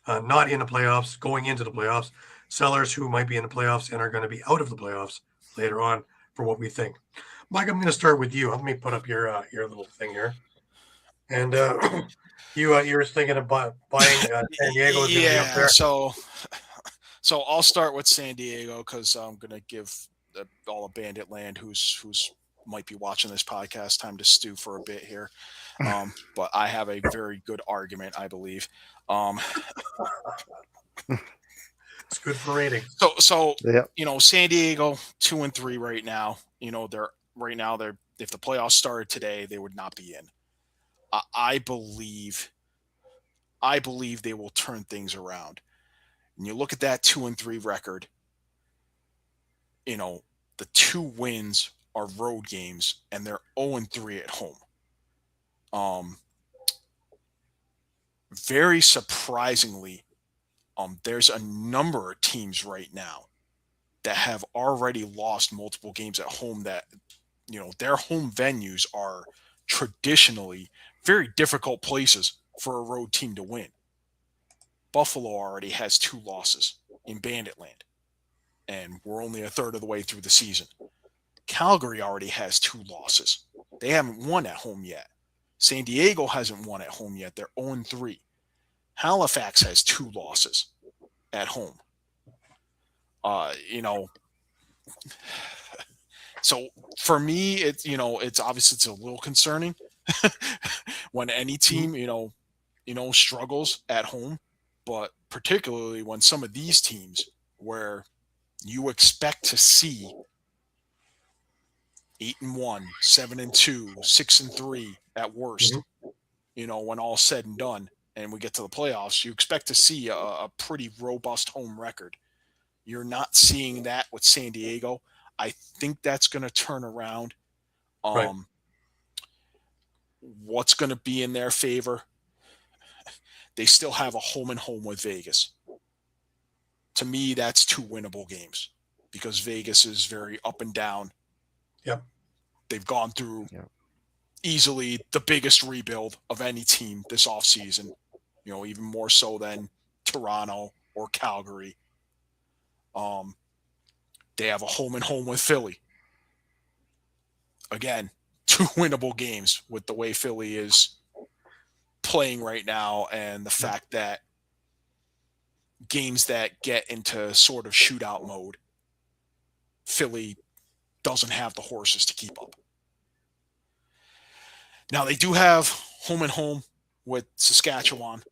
not in the playoffs, going into the playoffs. Sellers who might be in the playoffs and are going to be out of the playoffs later on for what we think. Mike, I'm going to start with you. Let me put up your little thing here. And you were thinking about buying San Diego. Yeah, so I'll start with San Diego because I'm going to give all the Bandit Land who's might be watching this podcast time to stew for a bit here. But I have a very good argument, I believe. It's good for rating. So Yep. San Diego 2-3 right now. They're if the playoffs started today, they would not be in. I believe they will turn things around. And you look at that 2-3 record, the 2 wins are road games and they're 0-3 at home. Very surprisingly, there's a number of teams right now that have already lost multiple games at home that, their home venues are traditionally very difficult places for a road team to win. Buffalo already has 2 losses in Bandit Land, and we're only a third of the way through the season. Calgary already has 2 losses. They haven't won at home yet. San Diego hasn't won at home yet. They're 0-3. Halifax has 2 losses at home. So for me, it's obviously it's a little concerning when any team, struggles at home, but particularly when some of these teams where you expect to see 8-1, 7-2, 6-3 at worst, when all's said and done, and we get to the playoffs, you expect to see a pretty robust home record. You're not seeing that with San Diego. I think that's going to turn around. What's going to be in their favor? they still have a home and home with Vegas. To me, that's 2 winnable games because Vegas is very up and down. Yep. They've gone through Yep. easily the biggest rebuild of any team this offseason, even more so than Toronto or Calgary. They have a home and home with Philly. Again, 2 winnable games with the way Philly is playing right now and the fact that games that get into sort of shootout mode, Philly doesn't have the horses to keep up. Now, they do have home and home with Saskatchewan.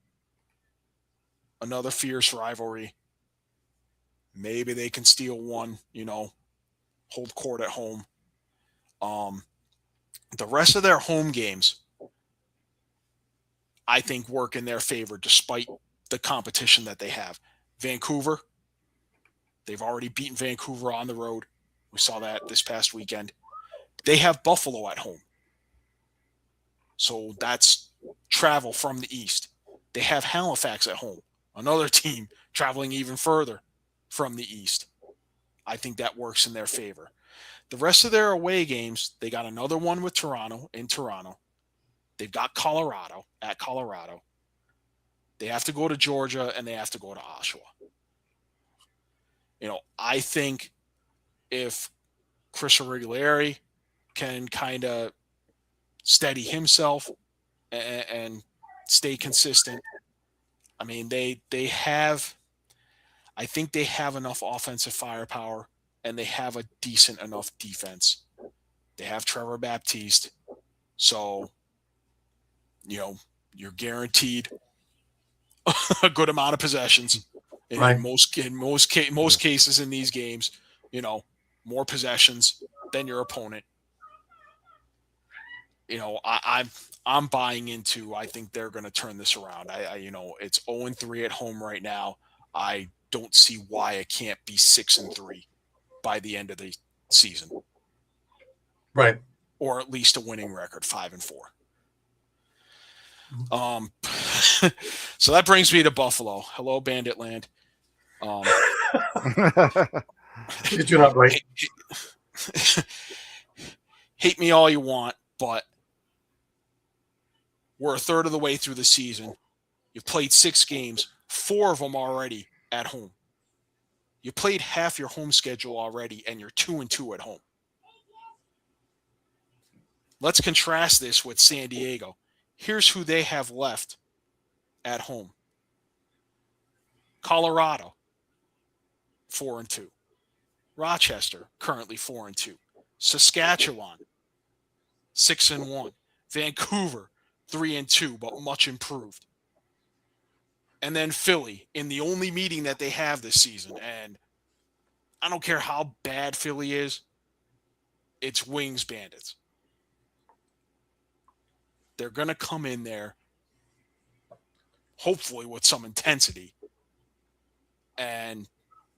Another fierce rivalry. Maybe they can steal one, hold court at home. The rest of their home games, I think, work in their favor despite the competition that they have. Vancouver, they've already beaten Vancouver on the road. We saw that this past weekend. They have Buffalo at home. So that's travel from the east. They have Halifax at home, another team traveling even further from the east. I think that works in their favor. The rest of their away games, they got another one with Toronto in Toronto. They've got Colorado at Colorado. They have to go to Georgia and they have to go to Oshawa. I think if Chris Irregolari can kind of steady himself and stay consistent, I mean, I think they have enough offensive firepower and they have a decent enough defense. They have Trevor Baptiste. So, you're guaranteed a good amount of possessions in most cases in these games, more possessions than your opponent. I'm buying into, I think they're going to turn this around. It's 0-3 at home right now. I don't see why it can't be 6-3 by the end of the season. Right. Or at least a winning record, 5-4. So that brings me to Buffalo. Hello, Bandit Land. You're doing not right. Hate me all you want, but we're a third of the way through the season. You've played 6 games, 4 of them already at home. You played half your home schedule already, and you're 2-2 at home. Let's contrast this with San Diego. Here's who they have left at home. Colorado, 4-2. Rochester, currently 4-2. Saskatchewan, 6-1. Vancouver, 3-2, but much improved. And then Philly in the only meeting that they have this season. And I don't care how bad Philly is, it's Wings Bandits. They're going to come in there, hopefully with some intensity. And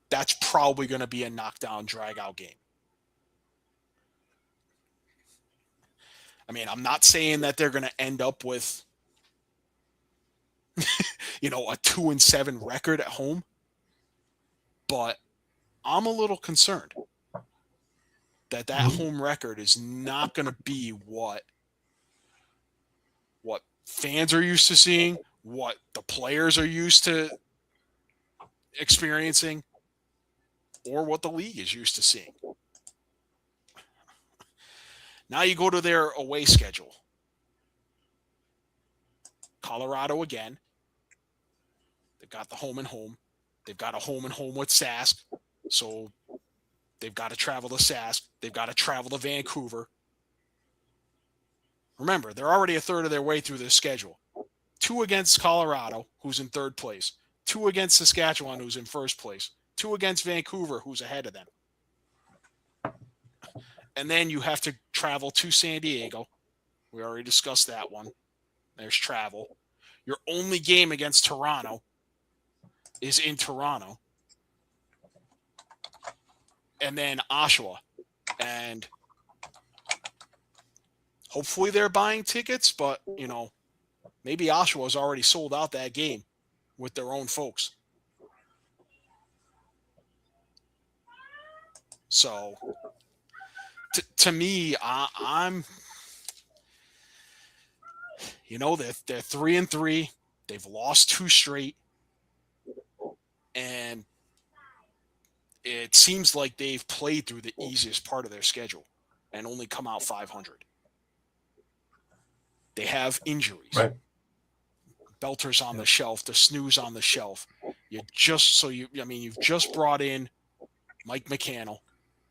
that's probably going to be a knockdown, drag-out game. I mean, I'm not saying that they're going to end up with, a 2-7 record at home, but I'm a little concerned that home record is not going to be what fans are used to seeing, what the players are used to experiencing, or what the league is used to seeing. Now you go to their away schedule. Colorado again. They've got the home and home. They've got a home and home with Sask. So they've got to travel to Sask. They've got to travel to Vancouver. Remember, they're already a third of their way through their schedule. 2 against Colorado, who's in 3rd place. 2 against Saskatchewan, who's in 1st place. 2 against Vancouver, who's ahead of them. And then you have to travel to San Diego. We already discussed that one. There's travel. Your only game against Toronto is in Toronto. And then Oshawa. And hopefully they're buying tickets, but, Maybe Oshawa's already sold out that game with their own folks. So, to me, I'm, they're 3-3. They've lost 2 straight, and it seems like they've played through the easiest part of their schedule and only come out 500. They have injuries. Right. Belter's on the shelf, the snooze on the shelf. You've just brought in Mike McCannell.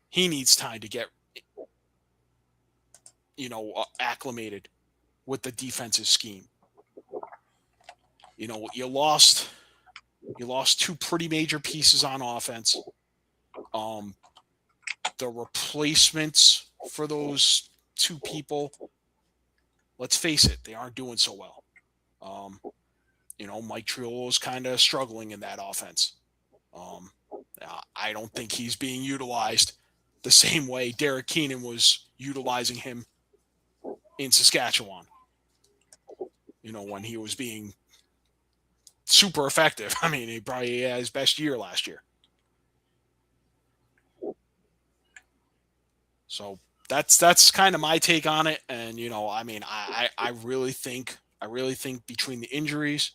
He needs time to get, acclimated with the defensive scheme. You lost 2 pretty major pieces on offense. The replacements for those 2 people, let's face it, they aren't doing so well. Mike Triolo's kind of struggling in that offense. I don't think he's being utilized the same way Derek Keenan was utilizing him in Saskatchewan. When he was being super effective. I mean, he probably had his best year last year. So that's kind of my take on it. And, I really think between the injuries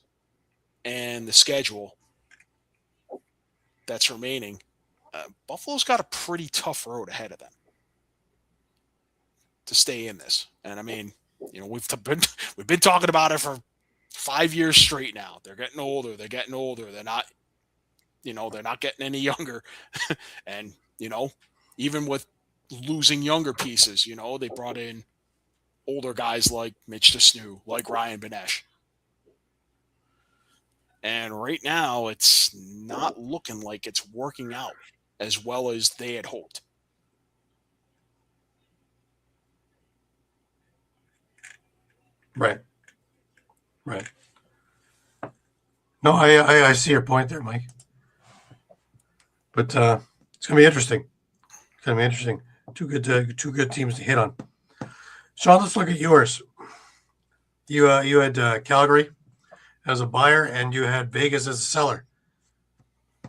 and the schedule that's remaining, Buffalo's got a pretty tough road ahead of them to stay in this. And I mean, we've been talking about it for 5 years straight now. They're getting older. They're not, they're not getting any younger. And, even with losing younger pieces, they brought in older guys like Mitch DeSnew, like Ryan Benesh. And right now, it's not looking like it's working out as well as they had hoped. Right. No, I see your point there, Mike. But it's going to be interesting. Two good teams to hit on. Shawn, let's look at yours. You had Calgary as a buyer, and you had Vegas as a seller.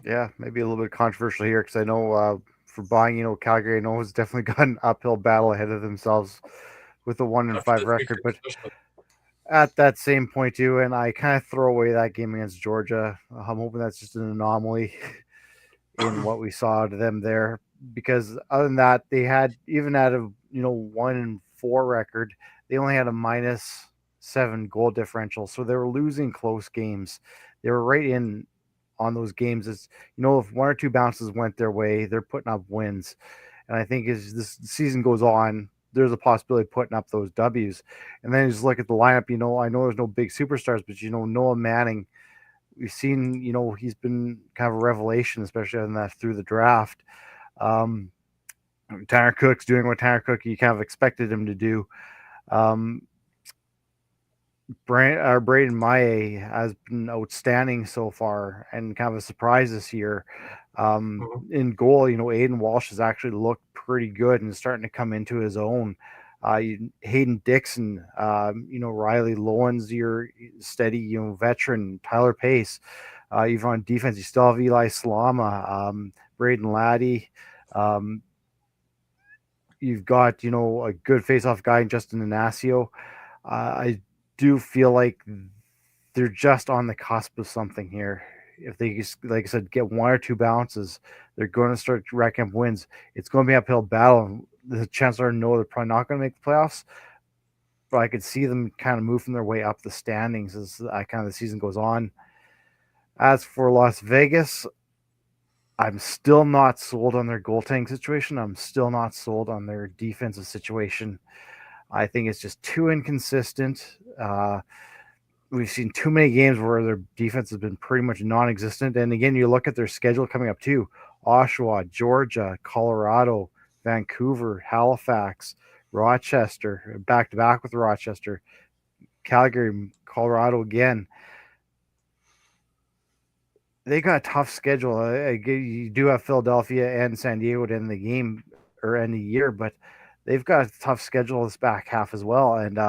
Yeah, maybe a little bit controversial here because I know for buying, Calgary, I know has definitely got an uphill battle ahead of themselves with a 1-5 record, but at that same point too, and I kind of throw away that game against Georgia. I'm hoping that's just an anomaly in what we saw out of them there, because other than that, they had, even out of 1-4 record, they only had a -7 goal differential, so they were losing close games. They were right in on those games. It's if 1 or 2 bounces went their way, they're putting up wins, and I think as this season goes on, there's a possibility of putting up those W's. And then you just look at the lineup. I know there's no big superstars, but Noah Manning, we've seen he's been kind of a revelation, especially on that through the draft. Tanner Cook's doing what Tanner Cook you kind of expected him to do. Braden Maye has been outstanding so far and kind of a surprise this year. In goal, Aiden Walsh has actually looked pretty good and is starting to come into his own. Hayden Dixon, Riley Lowens, your steady, veteran. Tyler Pace, even on defense, you still have Eli Salama, Braden Laddie. You've got, a good face-off guy in Justin Inacio. I do feel like they're just on the cusp of something here. If they just, like I said, get 1 or 2 bounces, they're going to start racking up wins. It's going to be an uphill battle. The chances are they're probably not going to make the playoffs, but I could see them kind of moving their way up the standings as kind of the season goes on. As for Las Vegas, I'm still not sold on their goaltending situation. I'm still not sold on their defensive situation. I think it's just too inconsistent. We've seen too many games where their defense has been pretty much non-existent. And again, you look at their schedule coming up too. Oshawa, Georgia, Colorado, Vancouver, Halifax, Rochester, back-to-back with Rochester, Calgary, Colorado again. They got a tough schedule. You do have Philadelphia and San Diego to end the game or end the year, but they've got a tough schedule this back half as well. And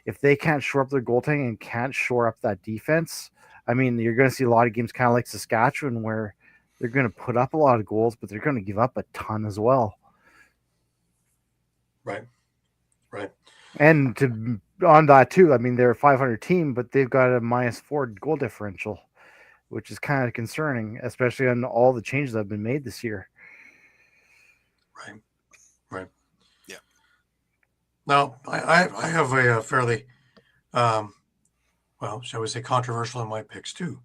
if they can't shore up their goaltending and can't shore up that defense, I mean, you're going to see a lot of games kind of like Saskatchewan where they're going to put up a lot of goals, but they're going to give up a ton as well. Right. And on that too, I mean, they're a 500 team, but they've got a -4 goal differential, which is kind of concerning, especially on all the changes that have been made this year. Right. Yeah. Now, I have a fairly, well, shall we say, controversial in my picks too.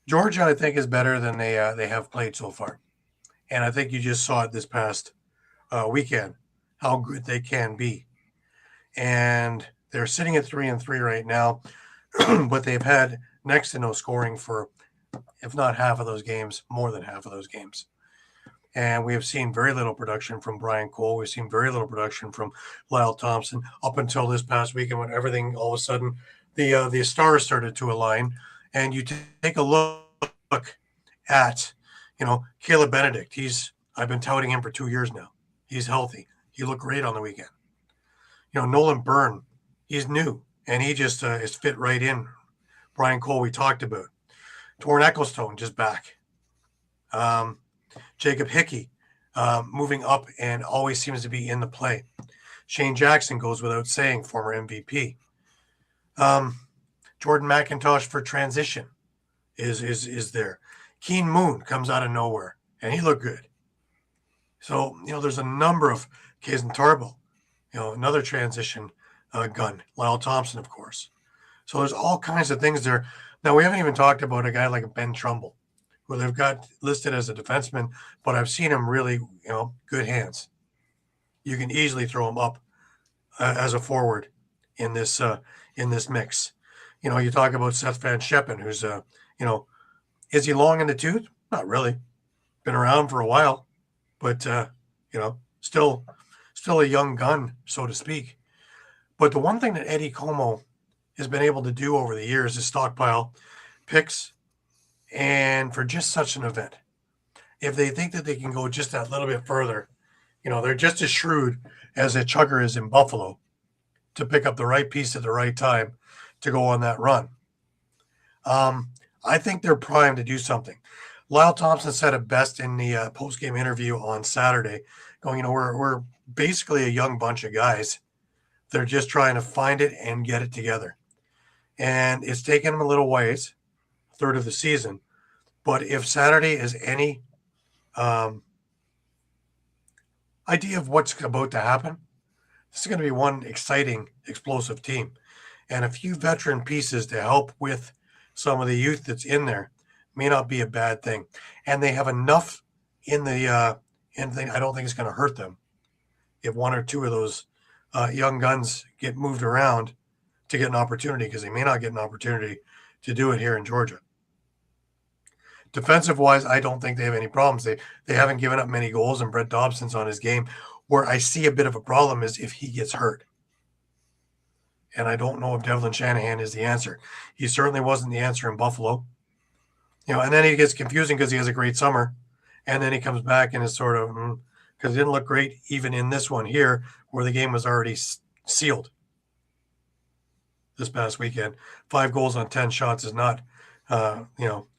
Georgia, I think, is better than they have played so far, and I think you just saw it this past weekend how good they can be. And they're sitting at 3-3 right now, but they've had next to no scoring for, if not half of those games, more than half of those games. And we have seen very little production from Brian Cole. We've seen very little production from Lyle Thompson up until this past weekend when everything all of a sudden the stars started to align. And you take a look at, Caleb Benedict. I've been touting him for 2 years now. He's healthy. He looked great on the weekend. Nolan Byrne, he's new, and he just is fit right in. Brian Cole, we talked about. Torrin Ecclestone, just back. Jacob Hickey, moving up and always seems to be in the play. Shane Jackson goes without saying, former MVP. Jordan McIntosh for transition is there. Keen Moon comes out of nowhere, and he looked good. So, there's a number of Kazen Tarbell, another transition gun. Lyle Thompson, of course. So there's all kinds of things there. Now, we haven't even talked about a guy like Ben Trumbull, who they've got listed as a defenseman, but I've seen him really, good hands. You can easily throw him up as a forward in this mix. You talk about Seth Van Scheppen, who's, is he long in the tooth? Not really. Been around for a while, but, still a young gun, so to speak. But the one thing that Eddie Como has been able to do over the years is stockpile picks, and for just such an event. If they think that they can go just that little bit further, they're just as shrewd as a chugger is in Buffalo to pick up the right piece at the right time to go on that run. I think they're primed to do something. Lyle Thompson said it best in the post-game interview on Saturday, going, we're basically a young bunch of guys. They're just trying to find it and get it together. And it's taken them a little ways, a third of the season. But if Saturday is any idea of what's about to happen, this is going to be one exciting, explosive team. And a few veteran pieces to help with some of the youth that's in there may not be a bad thing. And they have enough in the thing. I don't think it's going to hurt them if one or two of those young guns get moved around to get an opportunity, because they may not get an opportunity to do it here in Georgia. Defensive-wise, I don't think they have any problems. They haven't given up many goals, and Brett Dobson's on his game. Where I see a bit of a problem is if he gets hurt. And I don't know if Devlin Shanahan is the answer. He certainly wasn't the answer in Buffalo. And then he gets confusing because he has a great summer. And then he comes back and is sort of, because it didn't look great even in this one here where the game was already sealed this past weekend. 5 goals on 10 shots is not,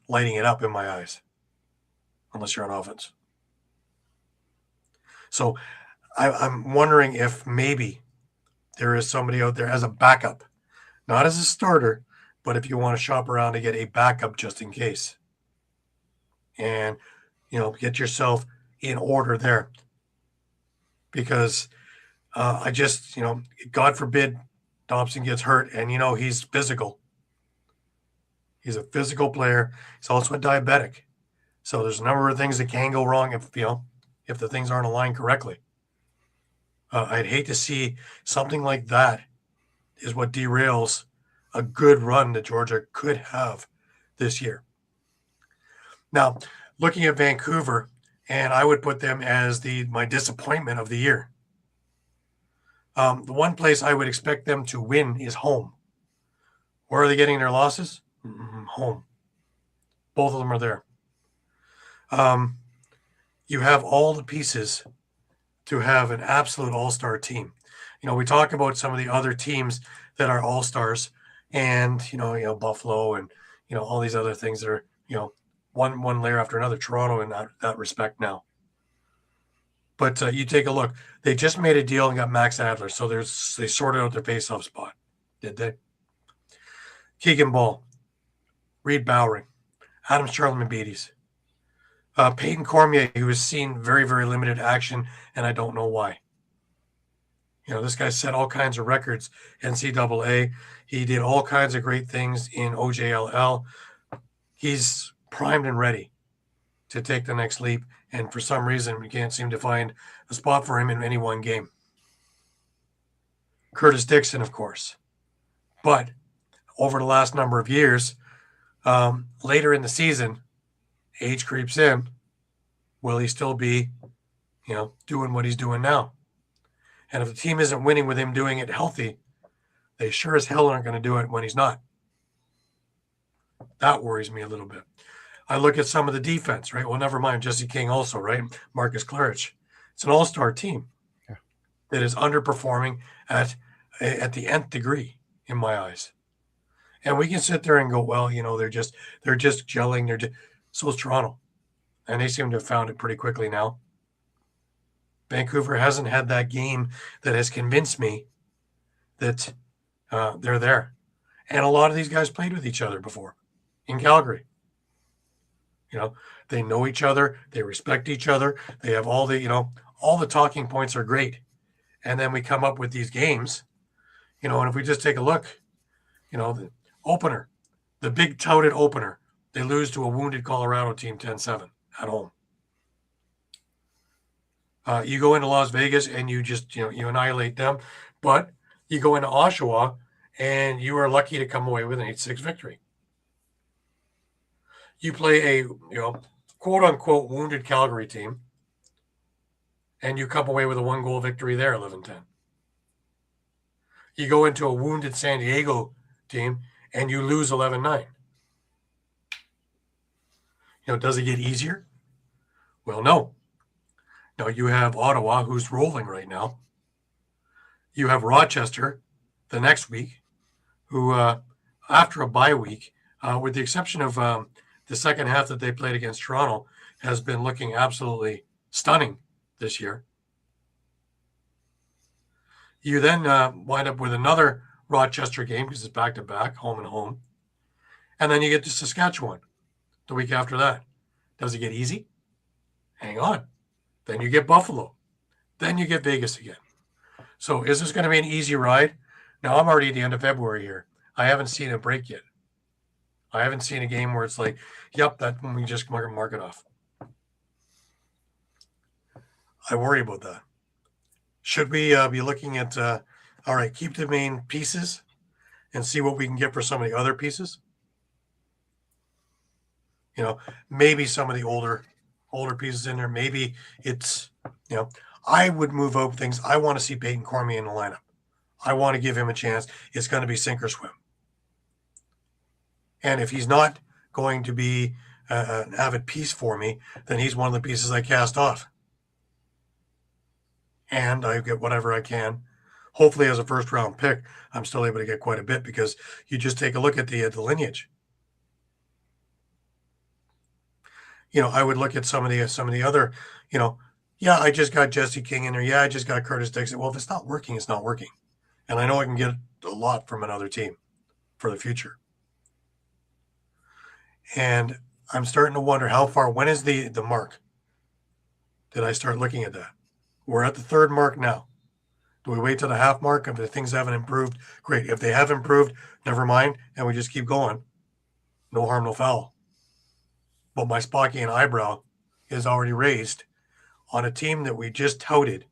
lighting it up in my eyes, unless you're on offense. So I'm wondering if maybe there is somebody out there as a backup, not as a starter, but if you want to shop around to get a backup just in case. And, get yourself in order there. Because I just, God forbid Dobson gets hurt and, he's physical. He's a physical player. He's also a diabetic. So there's a number of things that can go wrong if the things aren't aligned correctly. I'd hate to see something like that is what derails a good run that Georgia could have this year. Now, looking at Vancouver, and I would put them as my disappointment of the year. The one place I would expect them to win is home. Where are they getting their losses? Home. Both of them are there. You have all the pieces to have an absolute all-star team. We talk about some of the other teams that are all-stars and, Buffalo and, all these other things that are, one layer after another, Toronto in that respect now. But you take a look. They just made a deal and got Max Adler, so they sorted out their face-off spot, did they? Keegan Ball, Reed Bowering, Adam Charlemagne-Beatties, Peyton Cormier, who has seen very, very limited action, and I don't know why. This guy set all kinds of records, NCAA. He did all kinds of great things in OJLL. He's primed and ready to take the next leap, and for some reason, we can't seem to find a spot for him in any one game. Curtis Dixon, of course. But over the last number of years, later in the season, age creeps in. Will he still be, doing what he's doing now? And if the team isn't winning with him doing it healthy, they sure as hell aren't going to do it when he's not. That worries me a little bit. I look at some of the defense, right? Well, never mind Jesse King also, right? Marcus Clarich. It's an all-star team that is underperforming at the nth degree in my eyes. And we can sit there and go, well, they're just gelling. So is Toronto. And they seem to have found it pretty quickly now. Vancouver hasn't had that game that has convinced me that they're there. And a lot of these guys played with each other before in Calgary. They know each other. They respect each other. They have all the talking points are great. And then we come up with these games, and if we just take a look, the opener, the big touted opener, they lose to a wounded Colorado team 10-7 at home. You go into Las Vegas and you just, you annihilate them. But you go into Oshawa and you are lucky to come away with an 8-6 victory. You play a, quote unquote wounded Calgary team and you come away with a 1-goal victory there, 11-10. You go into a wounded San Diego team and you lose 11-9. Does it get easier? Well, no. Now you have Ottawa, who's rolling right now. You have Rochester the next week, who, after a bye week, with the exception of the second half that they played against Toronto, has been looking absolutely stunning this year. You then wind up with another Rochester game because it's back-to-back, home and home. And then you get to Saskatchewan the week after that. Does it get easy? Hang on. Then you get Buffalo. Then you get Vegas again. So is this going to be an easy ride? Now, I'm already at the end of February here. I haven't seen a break yet. I haven't seen a game where it's like, yep, that one we just mark it off. I worry about that. Should we be looking at, all right, keep the main pieces and see what we can get for some of the other pieces? Maybe some of the older pieces in there. Maybe it's, I would move out things. I want to see Peyton Cormier in the lineup. I want to give him a chance. It's going to be sink or swim. And if he's not going to be an avid piece for me, then he's one of the pieces I cast off. And I get whatever I can. Hopefully as a first-round pick, I'm still able to get quite a bit because you just take a look at the lineage. I would look at some of the other, I just got Jesse King in there. Yeah, I just got Curtis Dixon. Well, if it's not working, it's not working. And I know I can get a lot from another team for the future. And I'm starting to wonder when is the mark? Did I start looking at that? We're at the third mark now. Do we wait till the half mark? If the things haven't improved, great. If they have improved, never mind. And we just keep going. No harm, no foul. But my Spockian eyebrow is already raised on a team that we just touted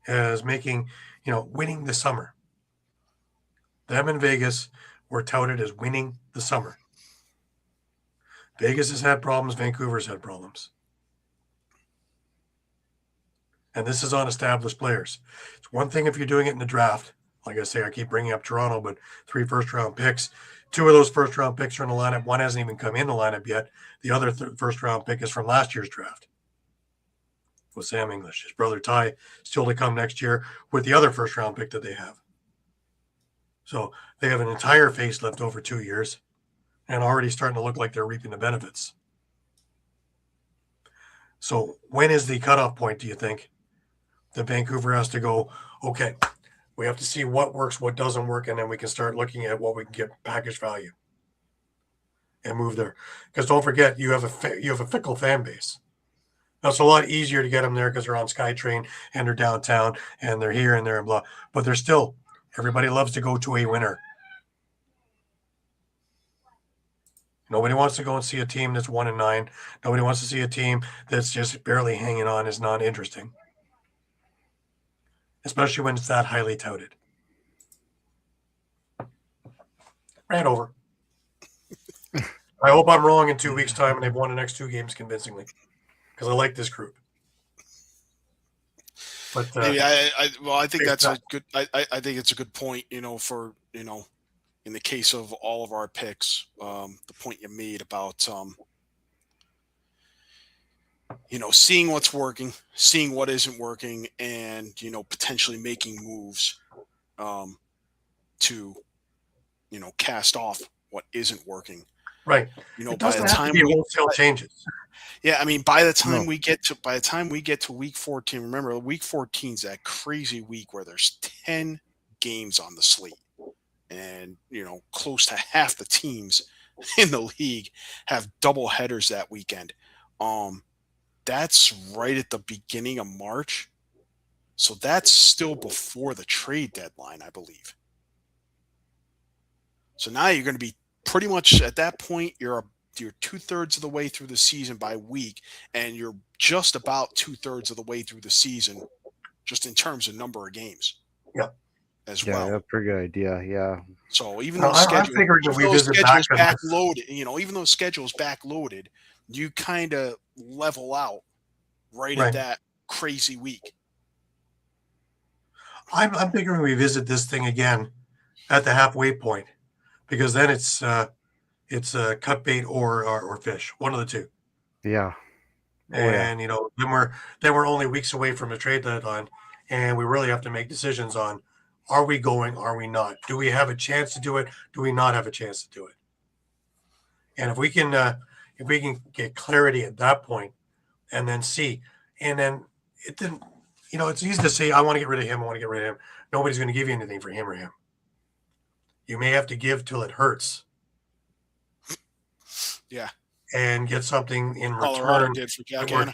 as making, winning the summer. Them in Vegas were touted as winning the summer. Vegas has had problems. Vancouver's had problems. And this is on established players. It's one thing if you're doing it in the draft. Like I say, I keep bringing up Toronto, but 3 first-round picks. 2 of those first-round picks are in the lineup. One hasn't even come in the lineup yet. The other first-round pick is from last year's draft. with Sam English. His brother Ty still to come next year with the other first round pick that they have. So they have an entire facelift over 2 years and already starting to look like they're reaping the benefits. So when is the cutoff point, do you think, that Vancouver has to go, okay, we have to see what works, what doesn't work, and then we can start looking at what we can get package value and move there. Because don't forget, you have a fickle fan base. Now, it's a lot easier to get them there because they're on SkyTrain and they're downtown and they're here and there and blah. But they're still, everybody loves to go to a winner. Nobody wants to go and see a team that's 1-9. Nobody wants to see a team that's just barely hanging on. Is not interesting, especially when it's that highly touted. Ran over. I hope I'm wrong in 2 weeks' time and they've won the next 2 games convincingly, because I like this group. But Maybe I think that's a good. I think it's a good point. For in the case of all of our picks, the point you made about seeing what's working, seeing what isn't working, and potentially making moves to cast off what isn't working. right. By It doesn't the have time to be wholesale changes. yeah, I mean, by the time we get to week 14, remember week 14 is that crazy week where there's 10 games on the slate, and close to half the teams in the league have double headers that weekend. That's right at the beginning of March, so that's still before the trade deadline, I believe. So now you're going to be pretty much at that point. You're 2/3 of the way through the season by week, and you're just about 2/3 of the way through the season, just in terms of number of games. Yeah. As Yeah, well. that's a pretty good idea. Yeah. So even Well, though schedule's back backloaded, even though schedule's backloaded, you kind of level out right at that crazy week. I'm figuring we visit this thing again at the halfway point, because then it's cut bait or fish, one of the two. Yeah. And then we're only weeks away from the trade deadline, and we really have to make decisions on: are we going? Are we not? Do we have a chance to do it? Do we not have a chance to do it? And if we can get clarity at that point, and then see, and then it didn't. It's easy to say, I want to get rid of him. I want to get rid of him. Nobody's going to give you anything for him or him. You may have to give till it hurts. Yeah. And get something in Colorado return. did for Jack Hanna.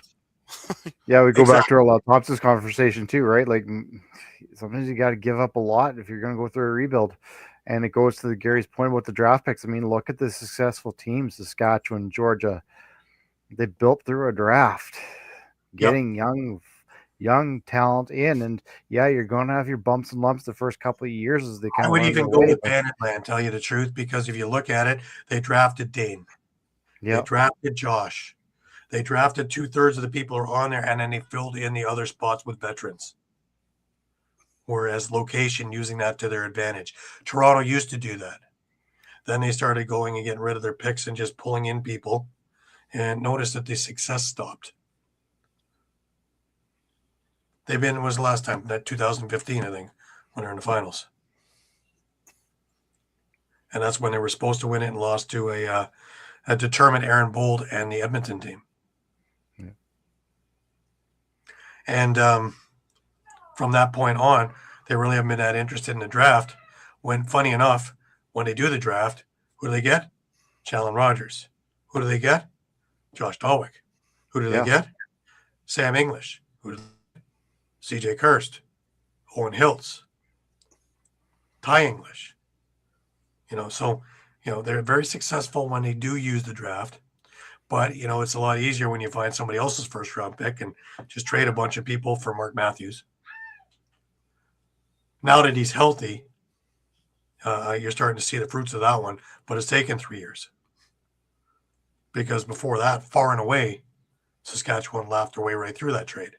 Yeah, we go back to our Thompson's conversation too, right? Like sometimes you got to give up a lot if you're going to go through a rebuild. And it goes to Gary's point about the draft picks. I mean, look at the successful teams, Saskatchewan, Georgia. They built through a draft, getting young talent in. And yeah, you're going to have your bumps and lumps the first couple of years as they kind I of would learn even their go way, with but- Banditland, tell you the truth, because if you look at it, they drafted Dane. Yeah. They drafted Josh. They drafted 2/3 of the people who are on there, and then they filled in the other spots with veterans. Whereas location, using that to their advantage. Toronto used to do that. Then they started going and getting rid of their picks and just pulling in people, and noticed that the success stopped. Was the last time, that 2015, I think, when they're in the finals. And that's when they were supposed to win it and lost to a determined Aaron Bold and the Edmonton team. Yeah. And from that point on, they really haven't been that interested in the draft. When, funny enough, when they do the draft, who do they get? Challen Rogers. Who do they get? Josh Dalwick. Who do they get? Sam English. Who do they get? CJ Kirst. Owen Hiltz. Ty English. They're very successful when they do use the draft, but it's a lot easier when you find somebody else's first round pick and just trade a bunch of people for Mark Matthews. Now that he's healthy, you're starting to see the fruits of that one, but it's taken 3 years. Because before that, far and away, Saskatchewan laughed their way right through that trade.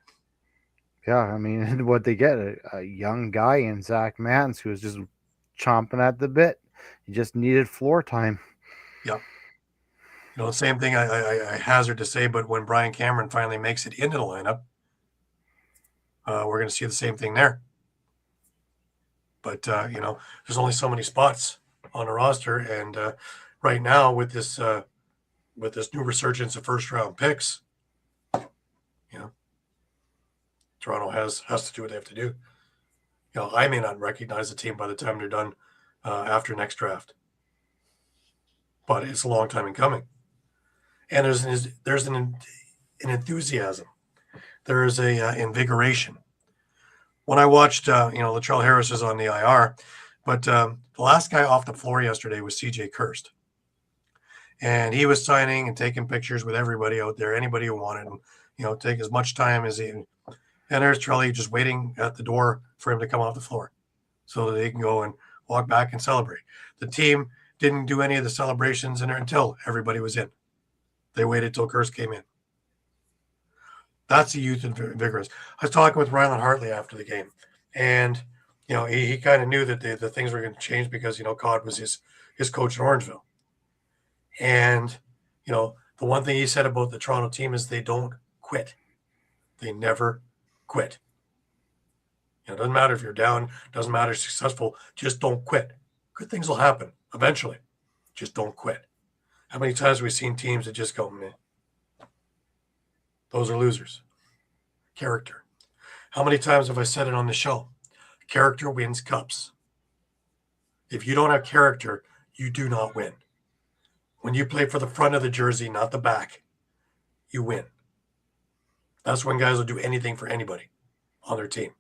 Yeah, I mean, what they get, a young guy in Zach Mans who was just chomping at the bit. He just needed floor time. Yeah. Same thing I hazard to say, but when Brian Cameron finally makes it into the lineup, we're going to see the same thing there. But, there's only so many spots on a roster. And right now with this new resurgence of first-round picks, Toronto has to do what they have to do. I may not recognize the team by the time they're done after next draft. But it's a long time in coming. And there's an enthusiasm. There is a invigoration. When I watched, Latrell Harris is on the IR, but the last guy off the floor yesterday was CJ Kirst. And he was signing and taking pictures with everybody out there, anybody who wanted him, take as much time as he. And there's Trelly just waiting at the door for him to come off the floor so that they can go and walk back and celebrate. The team didn't do any of the celebrations in there until everybody was in. They waited till Kirst came in. That's the youth and vigorous. I was talking with Rylan Hartley after the game, and he kind of knew that the things were going to change because Cod was his coach in Orangeville. And the one thing he said about the Toronto team is they don't quit. They never quit. It doesn't matter if you're down, doesn't matter if you're successful, just don't quit. Good things will happen eventually. Just don't quit. How many times have we seen teams that just go, meh? Those are losers. Character. How many times have I said it on the show? Character wins cups. If you don't have character, you do not win. When you play for the front of the jersey, not the back, you win. That's when guys will do anything for anybody on their team.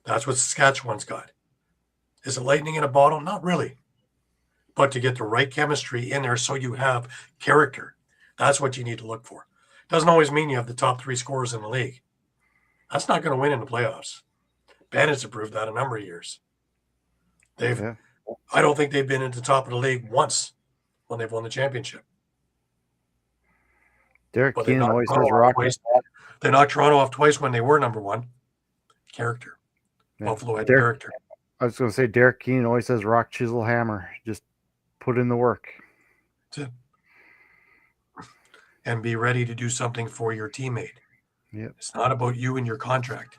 That's what Saskatchewan's got. Is it lightning in a bottle? Not really. But to get the right chemistry in there so you have character, that's what you need to look for. Doesn't always mean you have the top 3 scorers in the league. That's not going to win in the playoffs. Bandits have proved that a number of years. I don't think they've been at the top of the league once when they've won the championship. Derek Keenan always says rock. They knocked Toronto off twice when they were number 1. Character. Yeah. Buffalo had character. I was going to say Derek Keenan always says rock, chisel, hammer. Just put in the work. That's it. And be ready to do something for your teammate. Yep. It's not about you and your contract.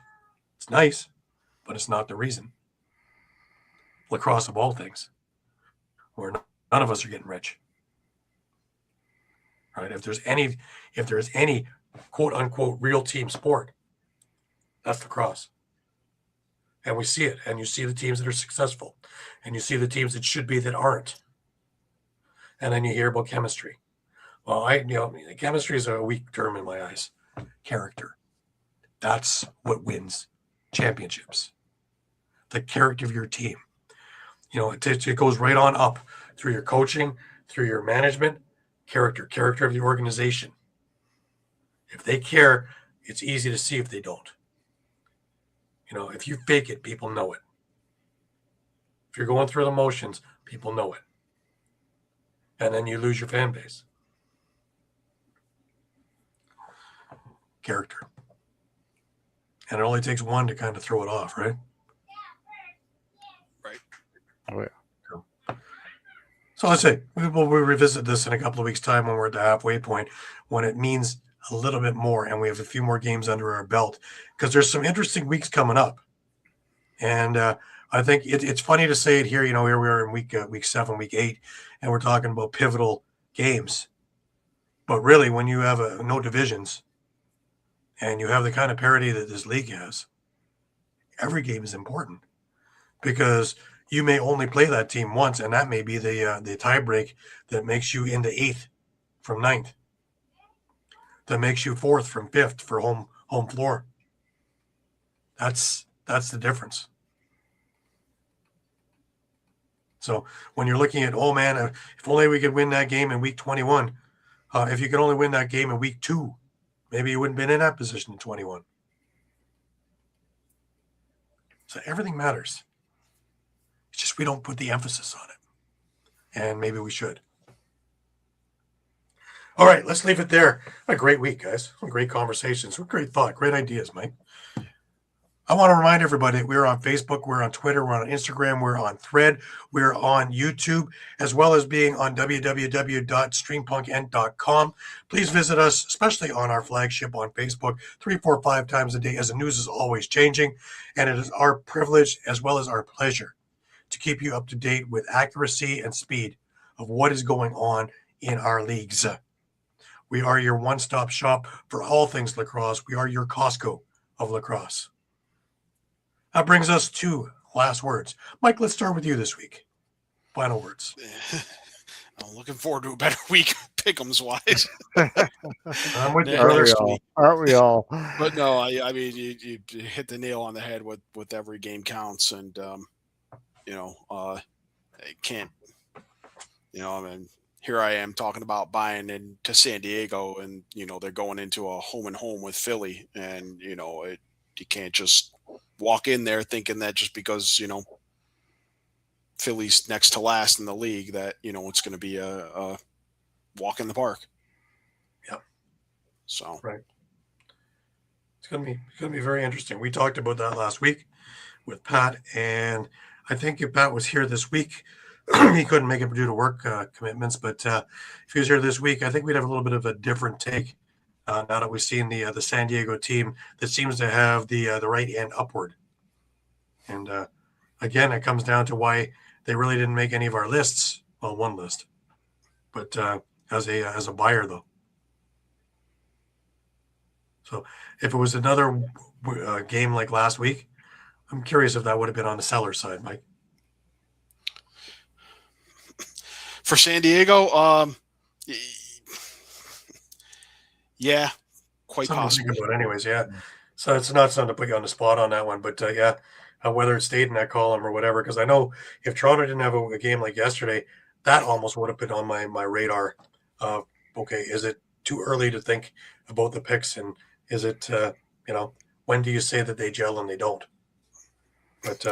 It's nice, but it's not the reason. Lacrosse of all things, where none of us are getting rich. Right? If there's any quote unquote real team sport, that's lacrosse. And we see it. And you see the teams that are successful. And you see the teams that should be that aren't. And then you hear about chemistry. Well, chemistry is a weak term in my eyes. Character. That's what wins championships. The character of your team. It goes right on up through your coaching, through your management, character of the organization. If they care, it's easy to see if they don't. If you fake it, people know it. If you're going through the motions, people know it. And then you lose your fan base. Character. And it only takes one to kind of throw it off, right? Right. Oh, yeah. So I say we'll revisit this in a couple of weeks' time when we're at the halfway point, when it means a little bit more and we have a few more games under our belt, because there's some interesting weeks coming up. And I think it's funny to say it here. Here we are in week 7, week 8, and we're talking about pivotal games. But really, when you have no divisions and you have the kind of parity that this league has, every game is important, because you may only play that team once, and that may be the tie break that makes you into 8th from 9th, that makes you 4th from 5th for home floor. That's the difference. So when you're looking at, oh man, if only we could win that game in week 21, if you could only win that game in week 2, maybe you wouldn't have been in that position in 21. So everything matters. It's just we don't put the emphasis on it. And maybe we should. All right, let's leave it there. A great week, guys. Some great conversations. Some great thought. Great ideas, Mike. I want to remind everybody that we're on Facebook, we're on Twitter, we're on Instagram, we're on Thread, we're on YouTube, as well as being on www.streampunkentertainment.com. Please visit us, especially on our flagship on Facebook, 3, 4, 5 times a day, as the news is always changing. And it is our privilege as well as our pleasure to keep you up to date with accuracy and speed of what is going on in our leagues. We are your one-stop shop for all things lacrosse. We are your Costco of lacrosse. That brings us to last words. Mike, let's start with you this week. Final words. I'm looking forward to a better week, pick'ems wise. I'm with you, Yeah, brother. next week. Aren't we all? But no, I mean, you hit the nail on the head with every game counts, and it can't. I mean, here I am talking about buying into San Diego, and they're going into a home and home with Philly, and you can't just walk in there thinking that just because Philly's next to last in the league that it's going to be a walk in the park. Yep. So right, it's going to be very interesting. We talked about that last week with Pat, and I think if Pat was here this week, he couldn't make it due to work commitments. But if he was here this week, I think we'd have a little bit of a different take. Now that we've seen the San Diego team that seems to have the right end upward, and again, it comes down to why they really didn't make any of our lists. Well, one list, but as a buyer though. So if it was another game like last week, I'm curious if that would have been on the seller side, Mike. for San Diego, yeah, quite Something possibly. to think about anyways, yeah. So it's not something to put you on the spot on that one, but yeah, whether it stayed in that column or whatever, because I know if Toronto didn't have a game like yesterday, that almost would have been on my radar. Okay, is it too early to think about the picks, and is it when do you say that they gel and they don't? But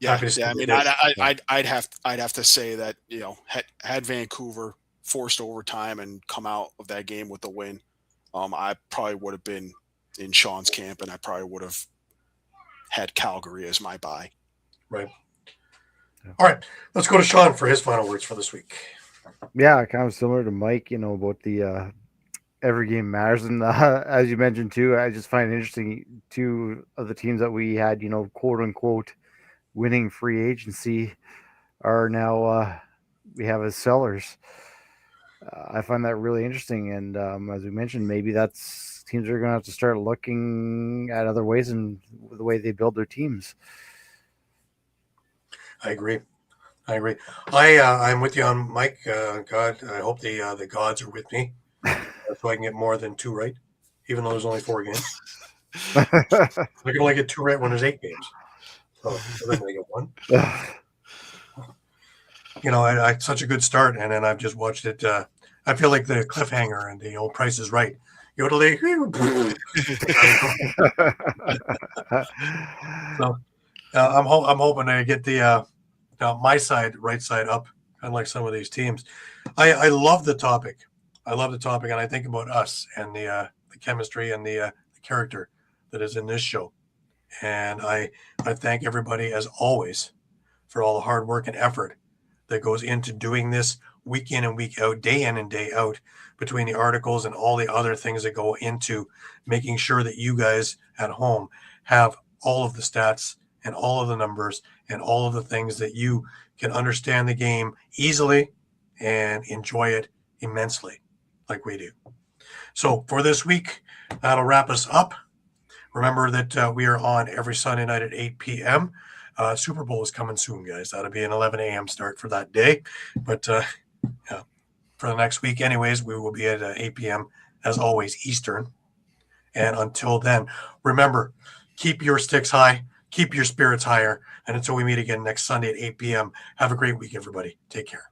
Yeah, happy to see I they mean, did. I'd have to say that had Vancouver forced overtime and come out of that game with the win, I probably would have been in Shawn's camp, and I probably would have had Calgary as my buy. Right. All right, let's go to Shawn for his final words for this week. Yeah, kind of similar to Mike, about the every game matters. And as you mentioned too, I just find it interesting, two of the teams that we had, quote unquote, winning free agency are now we have as sellers. I find that really interesting. And as we mentioned, maybe that's teams are going to have to start looking at other ways and the way they build their teams. I agree. I'm with you on Mike. God, I hope the gods are with me so I can get more than 2 right, even though there's only 4 games. I can only get 2 right when there's 8 games. So then I get 1. I such a good start, and then I've just watched it. I feel like the cliffhanger and the old Price is Right. Yodeling. So I'm hoping to get the my side, right side up, unlike some of these teams. I love the topic. And I think about us and the chemistry and the character that is in this show. And I thank everybody, as always, for all the hard work and effort that goes into doing this week in and week out, day in and day out, between the articles and all the other things that go into making sure that you guys at home have all of the stats and all of the numbers and all of the things that you can understand the game easily and enjoy it immensely like we do. So for this week, that'll wrap us up. Remember that we are on every Sunday night at 8 p.m. Super Bowl is coming soon, guys. That'll be an 11 a.m. start for that day. But for the next week anyways, we will be at 8 p.m. as always, Eastern. And until then, remember, keep your sticks high, keep your spirits higher. And until we meet again next Sunday at 8 p.m., have a great week, everybody. Take care.